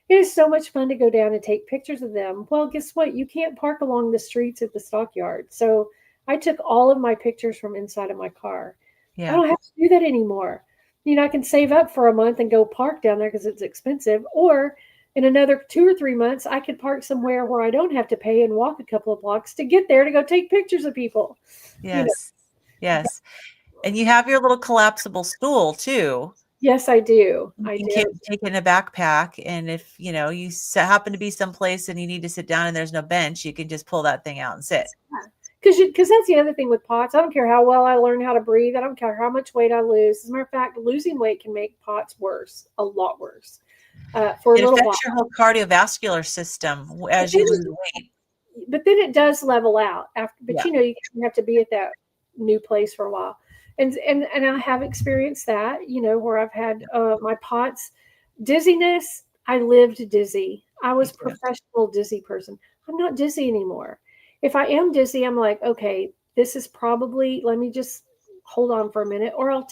It is so much fun to go down and take pictures of them. Well, guess what? You can't park along the streets at the stockyard. So I took all of my pictures from inside of my car. I Yeah. don't have to do that anymore. I can save up for a month and go park down there because it's expensive. Or in another 2 or 3 months, I could park somewhere where I don't have to pay and walk a couple of blocks to get there to go take pictures of people. You know, Yes. Yes. And you have your little collapsible stool too. yes, I do. You I can do. take in a backpack, and if you know you happen to be someplace and you need to sit down and there's no bench, you can just pull that thing out and sit. Because that's the other thing with POTS. I don't care how well I learn how to breathe. I don't care how much weight I lose. As a matter of fact, losing weight can make POTS worse, a lot worse, for a It little while. affects your whole cardiovascular system But as then, you lose weight. it does level out after. But Yeah. you have to be at that new place for a while, and I have experienced that. Where I've had my POTS, dizziness. I lived dizzy. I was a professional dizzy person. I'm not dizzy anymore. If I am dizzy, I'm like, okay, this is probably, let me just hold on for a minute, or I'll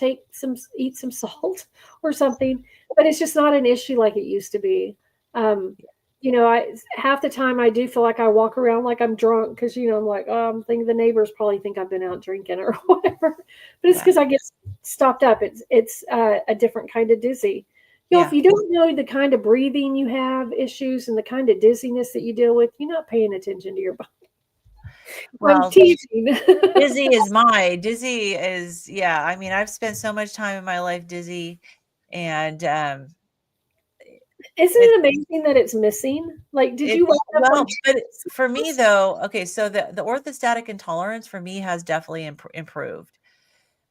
eat some salt or something. But it's just not an issue like it used to be. I half the time I do feel like I walk around like I'm drunk because I'm like, oh, I'm thinking the neighbors probably think I've been out drinking or whatever. But it's because I get stopped up. It's a different kind of dizzy. If you don't know the kind of breathing you have issues and the kind of dizziness that you deal with, you're not paying attention to your body. Well, I'm teasing. dizzy is, yeah. I mean, I've spent so much time in my life dizzy, and Isn't it amazing that it's missing? Like, did you wake up one but for me though, okay, so the orthostatic intolerance for me has definitely improved.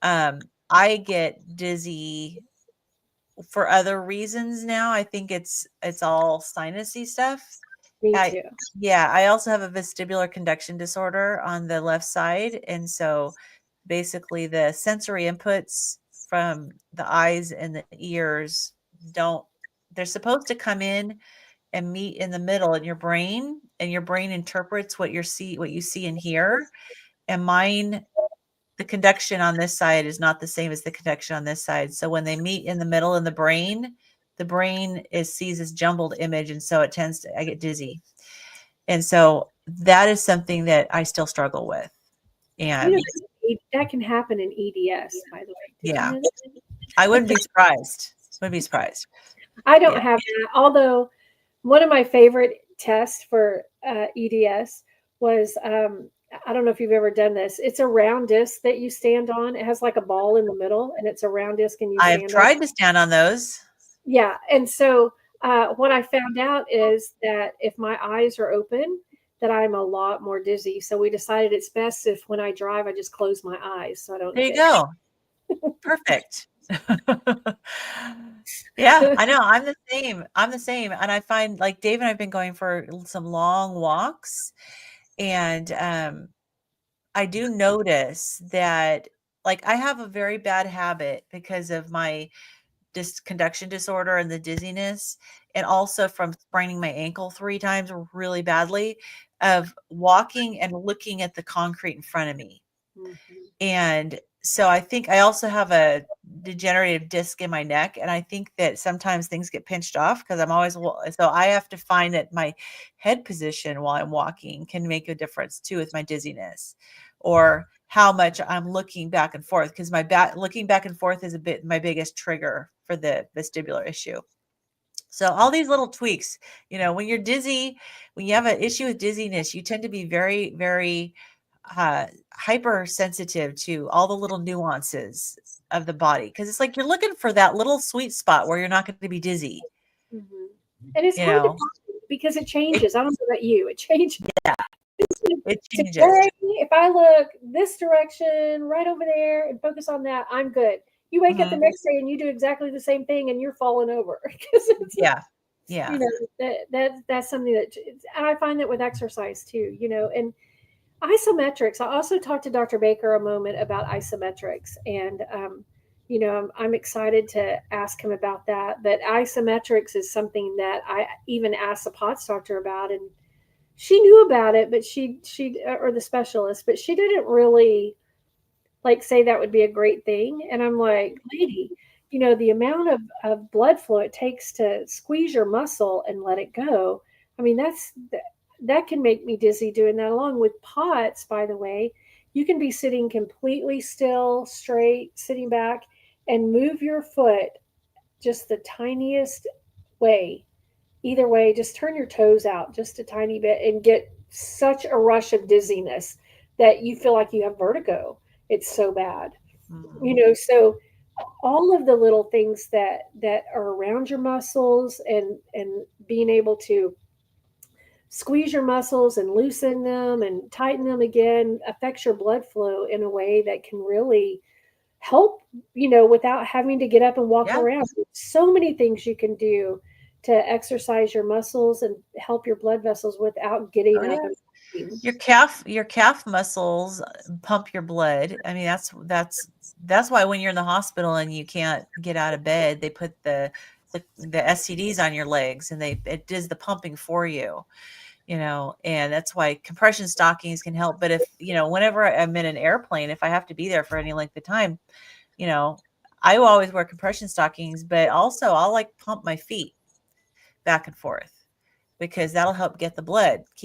I get dizzy for other reasons now. I think it's all sinusy stuff. Me I too. Yeah, I also have a vestibular conduction disorder on the left side, and so basically the sensory inputs from the eyes and the ears don't they're supposed to come in and meet in the middle in your brain, and your brain interprets what you see and hear. And mine, the conduction on this side is not the same as the conduction on this side. So when they meet in the middle in the brain sees this jumbled image, and so I get dizzy. And so that is something that I still struggle with. You And know, that can happen in EDS, by the way. Did you yeah, know that? I wouldn't be surprised. Wouldn't be surprised. I don't Yeah. have that. Although one of my favorite tests for EDS was I don't know if you've ever done this. It's a round disc that you stand on. It has like a ball in the middle, and it's a round disc, and you I've stand on. tried to stand on those. Yeah, and so what I found out is that if my eyes are open, that I'm a lot more dizzy. So we decided it's best if when I drive, I just close my eyes so I don't There you get. go. Perfect. Yeah, I know. I'm the same. I'm the same. And I find like Dave and I've been going for some long walks, and I do notice that like I have a very bad habit because of my conduction disorder and the dizziness, and also from spraining my ankle 3 times really badly, of walking and looking at the concrete in front of me. Mhm. And so I think I also have a degenerative disc in my neck, and I think that sometimes things get pinched off because I'm always so I have to find that my head position while I'm walking can make a difference too with my dizziness, or how much I'm looking back and forth, because looking back and forth is a bit my biggest trigger for the vestibular issue. So all these little tweaks, when you're dizzy, when you have an issue with dizziness, you tend to be very, very hypersensitive to all the little nuances of the body, because it's like you're looking for that little sweet spot where you're not going to be dizzy. Mhm. And it's You hard to know, find because it changes. I don't know about you. It changes. it changes. Today, if I look this direction, right over there, and focus on that, I'm good. You wake up the Mhm. next day and you do exactly the same thing, and you're falling over because it's Yeah, yeah. that's something that, and I find that with exercise too. And isometrics. I also talked to Dr. Baker a moment about isometrics, and I'm excited to ask him about that. But isometrics is something that I even asked the POTS doctor about, and she knew about it, but she or the specialist, but she didn't really like say that would be a great thing. And I'm like, lady, the amount of blood flow it takes to squeeze your muscle and let it go. I mean, that can make me dizzy doing that. Along with POTS, by the way, you can be sitting completely still, straight, sitting back, and move your foot just the tiniest way. Either way, just turn your toes out just a tiny bit and get such a rush of dizziness that you feel like you have vertigo. It's so bad. Mhm. So all of the little things that are around your muscles and being able to squeeze your muscles and loosen them and tighten them again affects your blood flow in a way that can really help, without having to get up and walk Yeah. around. So many things you can do to exercise your muscles and help your blood vessels without Oh getting up yeah. and walking. Your calf muscles pump your blood. I mean, that's why when you're in the hospital and you can't get out of bed, they put the SCDs on your legs and it does the pumping for you, and that's why compression stockings can help. But if, whenever I'm in an airplane, if I have to be there for any length of time, you know, I will always wear compression stockings, but also I'll like pump my feet back and forth because that'll help keep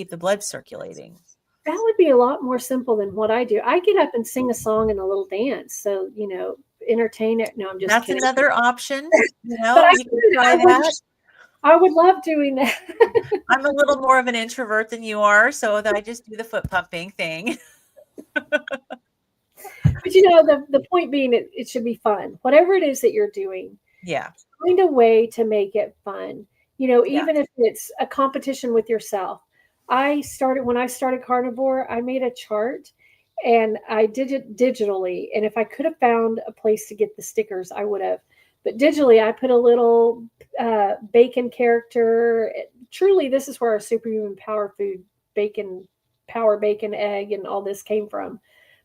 the blood circulating. That would be a lot more simple than what I do. I get up and sing a song and a little dance. So, entertain it. No, I'm just That's kidding. another option. But You can try that. I would love doing that. I'm a little more of an introvert than you are, so that I just do the foot pumping thing. But the point being, it should be fun. Whatever it is that you're doing, Yeah. find a way to make it fun. Yeah. Even if it's a competition with yourself. When I started carnivore, I made a chart and I did it digitally. And if I could have found a place to get the stickers, I would have. But digitally, I put a little bacon character. Truly, this is where our superhuman power food bacon, power bacon egg, and all this came from.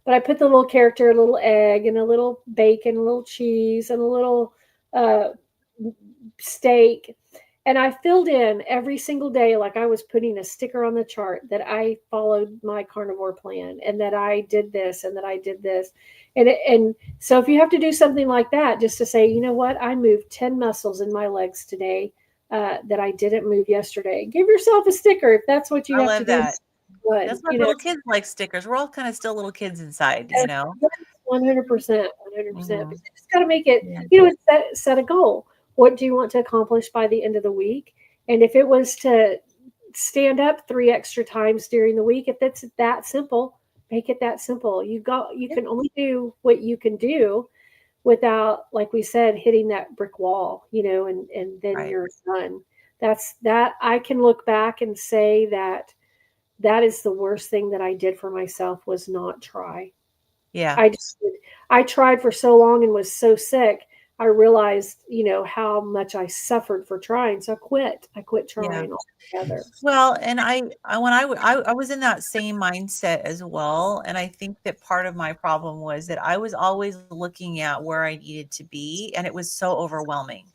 But I put the little character, a little egg, and a little bacon, a little cheese, and a little uh, steak. And I filled in every single day like I was putting a sticker on the chart that I followed my carnivore plan and that I did this and that I did this. And so if you have to do something like that, just to say, you know what, I moved 10 muscles in my legs today that I didn't move yesterday. Give yourself a sticker if that's what you I have to love do. that. Good. That's why little kids like stickers. We're all kind of still little kids inside, Yes, 100%, 100%. But Mhm. you just got to make it, Yeah. set a goal. What do you want to accomplish by the end of the week? And if it was to stand up 3 extra times during the week, if it's that simple, make it that simple. You Yeah. can only do what you can do without, like we said, hitting that brick wall, and then Right. you're done. That I can look back and say that is the worst thing that I did for myself was not try. Yeah. I just I tried for so long and was so sick. I realized, how much I suffered for trying. So I quit. I quit Yeah. trying altogether. Well, and I when I was in that same mindset as well, and I think that part of my problem was that I was always looking at where I needed to be, and it was so overwhelming.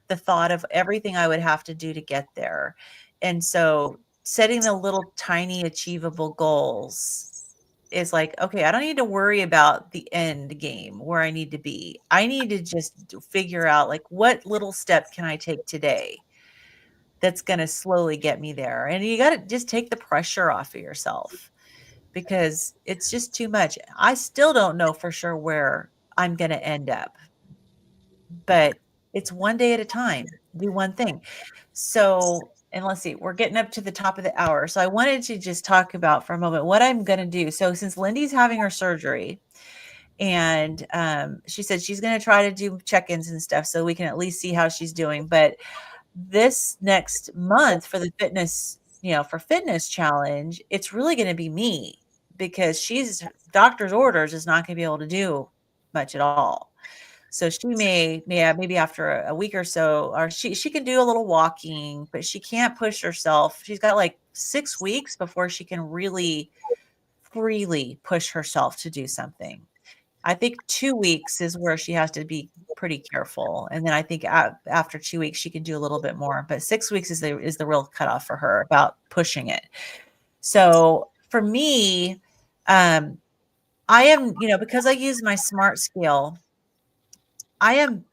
The thought of everything I would have to do to get there. And so setting the little tiny achievable goals is like, okay, I don't need to worry about the end game where I need to be. I need to just figure out like what little step can I take today that's going to slowly get me there. And you got to just take the pressure off of yourself because it's just too much. I still don't know for sure where I'm going to end up, but it's one day at a time. Do one thing. So, and let's see, we're getting up to the top of the hour. So I wanted to just talk about for a moment what I'm going to do. So since Lindy's having her surgery and she said she's going to try to do check-ins and stuff so we can at least see how she's doing. But this next month for the fitness challenge, it's really going to be me because she's doctor's orders is not going to be able to do much at all. So she maybe after a week or so, or she can do a little walking, but she can't push herself. She's got like 6 weeks before she can really freely push herself to do something. I think 2 weeks is where she has to be pretty careful, and then I think after 2 weeks, she can do a little bit more, but 6 weeks is the real cutoff for her about pushing it. So, for me, I am, because I use my smart scale, I am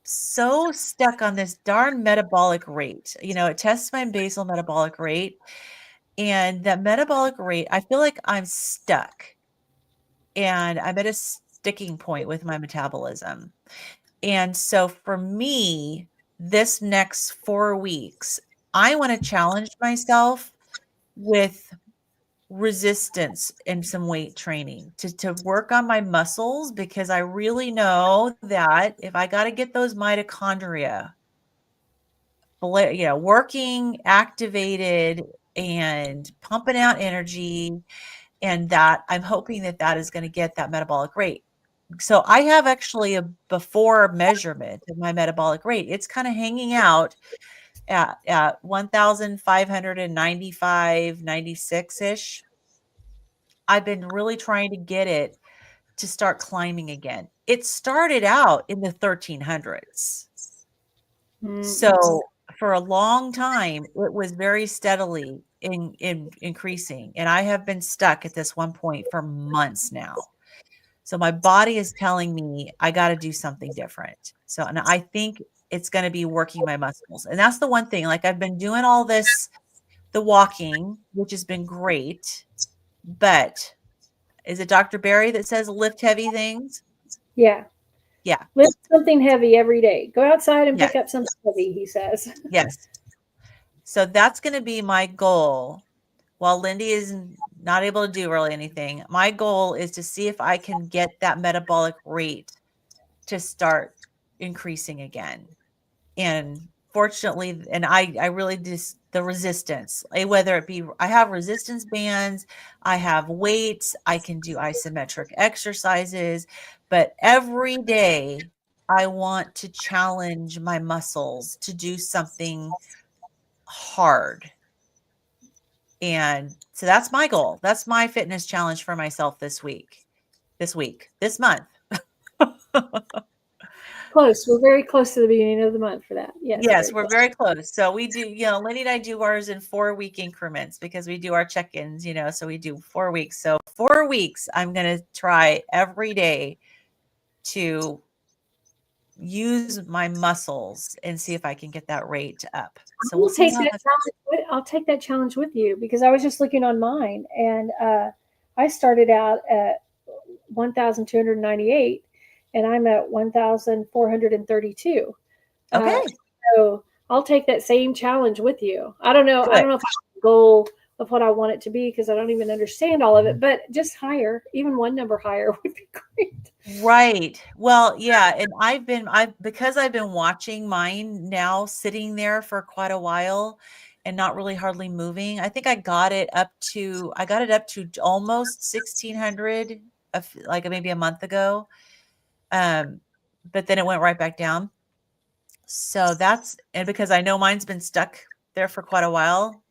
so stuck on this darn metabolic rate. It tests my basal metabolic rate, and that metabolic rate, I feel like I'm stuck, and I'm at a sticking point with my metabolism. And so for me, this next 4 weeks, I want to challenge myself with resistance and some weight training to work on my muscles, because I really know that if I got to get those mitochondria, working, activated, and pumping out energy, and that I'm hoping that that is going to get that metabolic rate. So I have actually a before measurement of my metabolic rate. It's kind of hanging out at 1,595, 96-ish. I've been really trying to get it to start climbing again. It started out in the 1300s. So for a long time, it was very steadily in increasing. And I have been stuck at this one point for months now. So my body is telling me I got to do something different. So, and I think it's going to be working my muscles. And that's the one thing, like I've been doing all this, the walking, which has been great, but is it Dr. Barry that says lift heavy things? Yeah. Yeah. Lift something heavy every day. Go outside and Yes. pick up something heavy, he says. Yes. So that's going to be my goal. While Lindy is not able to do really anything, my goal is to see if I can get that metabolic rate to start increasing again. And fortunately, and I really just, the resistance, whether it be, I have resistance bands, I have weights, I can do isometric exercises, but every day I want to challenge my muscles to do something hard. And so that's my goal. That's my fitness challenge for myself this month. Close. We're very close to the beginning of the month for that. Yes, we're very close. So we do, Lindy and I do ours in 4-week increments because we do our check-ins, so we do 4 weeks. So 4 weeks, I'm going to try every day to use my muscles and see if I can get that rate up. So we'll see. I'll take that challenge with you, because I was just looking on mine, and I started out at 1,298 and I'm at 1,432. Okay. So I'll take that same challenge with you. I don't know. Good. I don't know if I have a goal of what I want it to be, because I don't even understand all of it, but just higher, even one number higher would be great. Right. Well, yeah. And because I've been watching mine now sitting there for quite a while and not really hardly moving. I think I got it up to almost 1,600, like maybe a month ago. But then it went right back down. So and because I know mine's been stuck there for quite a while.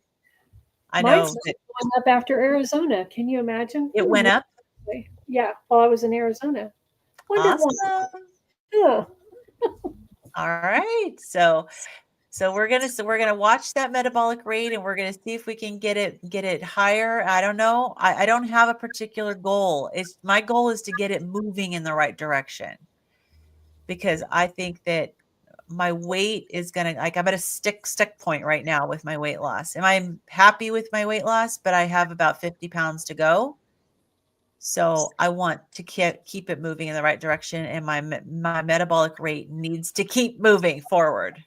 Mine's going up after Arizona. Can you imagine? It went up? Yeah, while I was in Arizona. Awesome. Yeah. All right. So we're gonna watch that metabolic rate, and we're gonna see if we can get it higher. I don't know. I don't have a particular goal. My goal is to get it moving in the right direction, because I think that my weight is gonna, like, I'm at a stick point right now with my weight loss. Am I happy with my weight loss? But I have about 50 pounds to go. So I want to keep it moving in the right direction, and my metabolic rate needs to keep moving forward.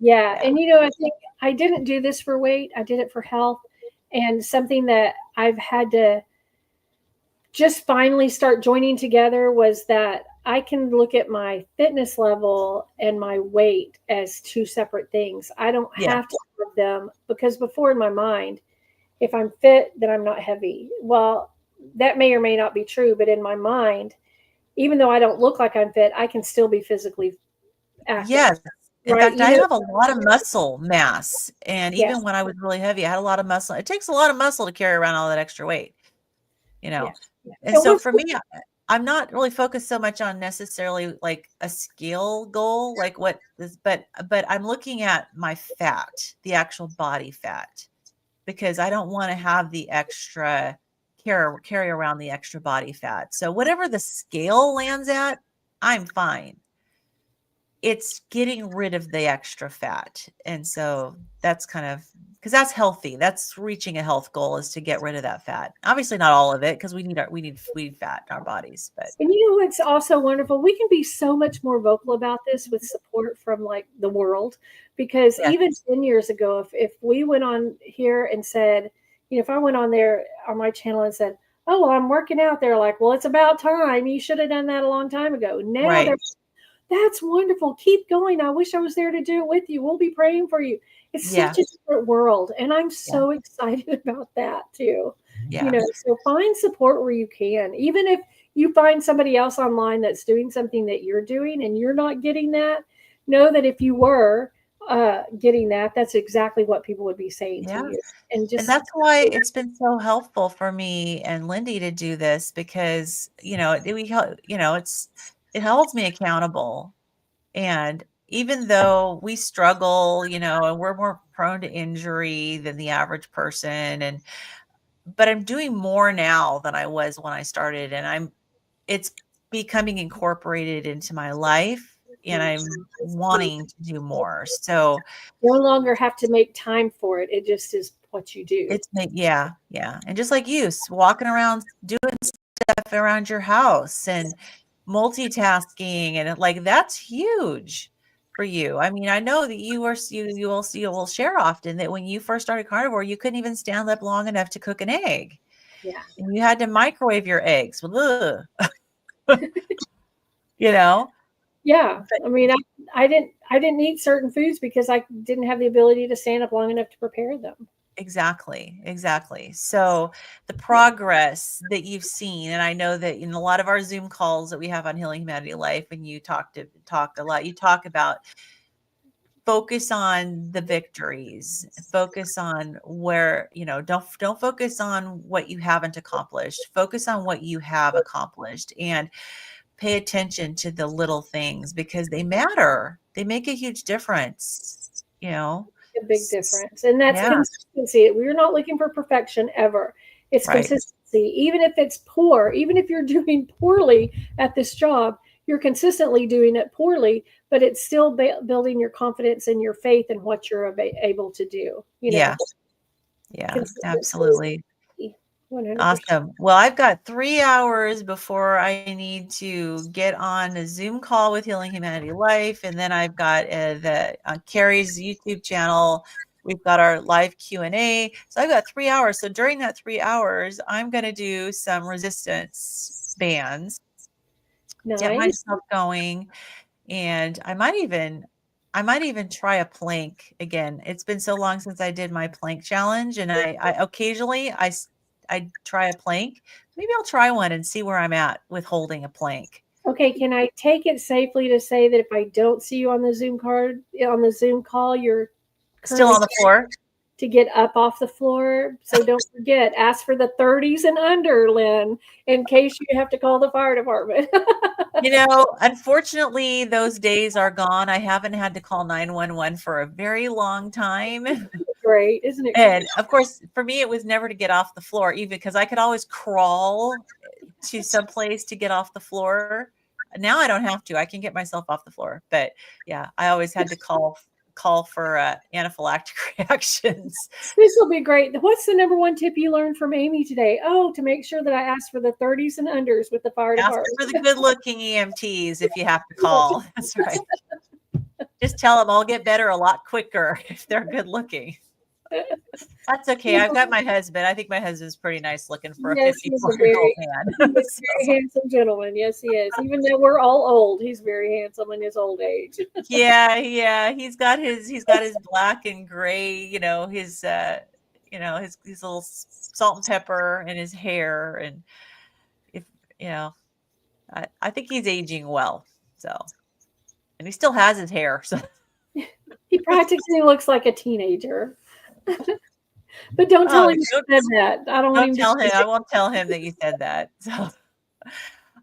Yeah. And I think I didn't do this for weight. I did it for health, and something that I've had to just finally start joining together was that I can look at my fitness level and my weight as two separate things. I don't have to have them, because before, in my mind, if I'm fit, then I'm not heavy. Well, that may or may not be true, but in my mind, even though I don't look like I'm fit, I can still be physically active. Yes. In fact, I have a lot of muscle mass. And even when I was really heavy, I had a lot of muscle. It takes a lot of muscle to carry around all that extra weight, And so for me, I'm not really focused so much on necessarily like a scale goal, like what is, but I'm looking at my fat, the actual body fat, because I don't want to have the extra carry around the extra body fat. So whatever the scale lands at, I'm fine. It's getting rid of the extra fat. And so that's kind of because that's healthy. That's reaching a health goal is to get rid of that fat. Obviously not all of it because we need fat in our bodies, but And you know what's also wonderful? We can be so much more vocal about this with support from like the world, because yeah, even 10 years ago, if we went on here and said, you know, if I went on there on my channel and said, oh, well, I'm working out, they're like, well, it's about time. You should have done that a long time ago. Now right. they're, that's wonderful. Keep going. I wish I was there to do it with you. We'll be praying for you. It's Yeah. such a different world. And I'm Yeah. so excited about that too. You Yeah. know, so find support where you can. Even if you find somebody else online that's doing something that you're doing and you're not getting that, know that if you were getting that, that's exactly what people would be saying to Yeah. you. And And just, that's why it's been so helpful for me and Lindy to do this because, it holds me accountable. And even though we struggle, and we're more prone to injury than the average person, but I'm doing more now than I was when I started, and it's becoming incorporated into my life, and I'm wanting to do more. So no longer have to make time for it. It just is what you do. yeah, yeah. And just like you, walking around doing stuff around your house and multitasking and like that's huge for you. I mean, I know that you will share often that when you first started carnivore, you couldn't even stand up long enough to cook an egg. Yeah. And you had to microwave your eggs. Well, ugh, you know? Yeah. But I mean, I didn't eat certain foods because I didn't have the ability to stand up long enough to prepare them. exactly, exactly. So the Yeah. progress that you've seen, and I know that in a lot of our Zoom calls that we have on Healing Humanity Life, and you talk a lot, you talk about focus on the victories, focus on where, don't focus on what you haven't accomplished, focus on what you have accomplished, and pay attention to the little things because they matter. They make a huge difference, you know. A big difference. And that's Yeah, consistency. We're not looking for perfection ever. It's right. consistency. Even if it's poor, even if you're doing poorly at this job, you're consistently doing it poorly, but it's still building your confidence and your faith in what you're able to do. You know, Yeah, yeah, consistency is absolutely. key. 100%. Awesome. Well, I've got 3 hours before I need to get on a Zoom call with Healing Humanity Life, and then I've got the Carrie's YouTube channel. We've got our live Q&A. So I've got 3 hours. So during that 3 hours, I'm going to do some resistance bands, get Nice. myself going, and I might even try a plank again. It's been so long since I did my plank challenge, and I occasionally I try a plank. Maybe I'll try one and see where I'm at with holding a plank. Okay, can I take it safely to say that if I don't see you on the Zoom call, you're Still currently on the floor. to get up off the floor. So don't forget, ask for the 30s and under, Lynn, in case you have to call the fire department. Unfortunately, those days are gone. I haven't had to call 911 for a very long time. Great, isn't it great? And of course, for me, it was never to get off the floor, even because I could always crawl to some place to get off the floor. Now I don't have to. I can get myself off the floor. But yeah, I always had to call for anaphylactic reactions. This will be great. What's the number one tip you learned from Amy today? Oh, to make sure that I ask for the 30s and unders with the fire Ask department. for the good-looking EMTs if you have to call. That's right. Just tell them I'll get better a lot quicker if they're good looking. That's okay. I've got my husband. I think my husband's pretty nice looking for a Yes, he's a 54-year-old very, man. he's a very handsome gentleman. Yes, he is. Even though we're all old, he's very handsome in his old age. Yeah. He's got his black and gray, his little salt and pepper in his hair. And if you know, I think he's aging well. So, and he still has his hair. So He practically looks like a teenager. But don't tell oh, him you said that. I don't want don't him to tell him. think I won't tell him that you said that. So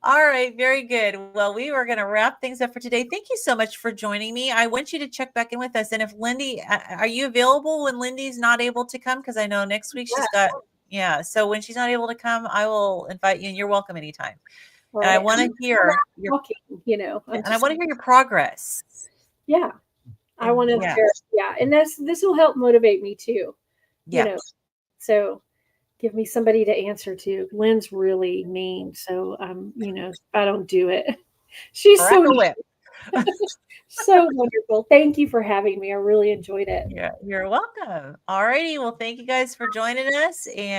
All right, very good. Well, we were going to wrap things up for today. Thank you so much for joining me. I want you to check back in with us. And if Lindy, are you available when Lindy's not able to come? Because I know next week she's got, yeah. So when she's not able to come, I will invite you, and you're welcome anytime. All And I right. want to hear your talking, and I want to hear your progress. Yeah. I want to yeah. Yeah. And this will help motivate me too. Yeah. So give me somebody to answer to. Lynn's really mean. So I don't do it. She's Crack a whip. so wonderful. Thank you for having me. I really enjoyed it. Yeah, you're welcome. All righty. Well, thank you guys for joining us. And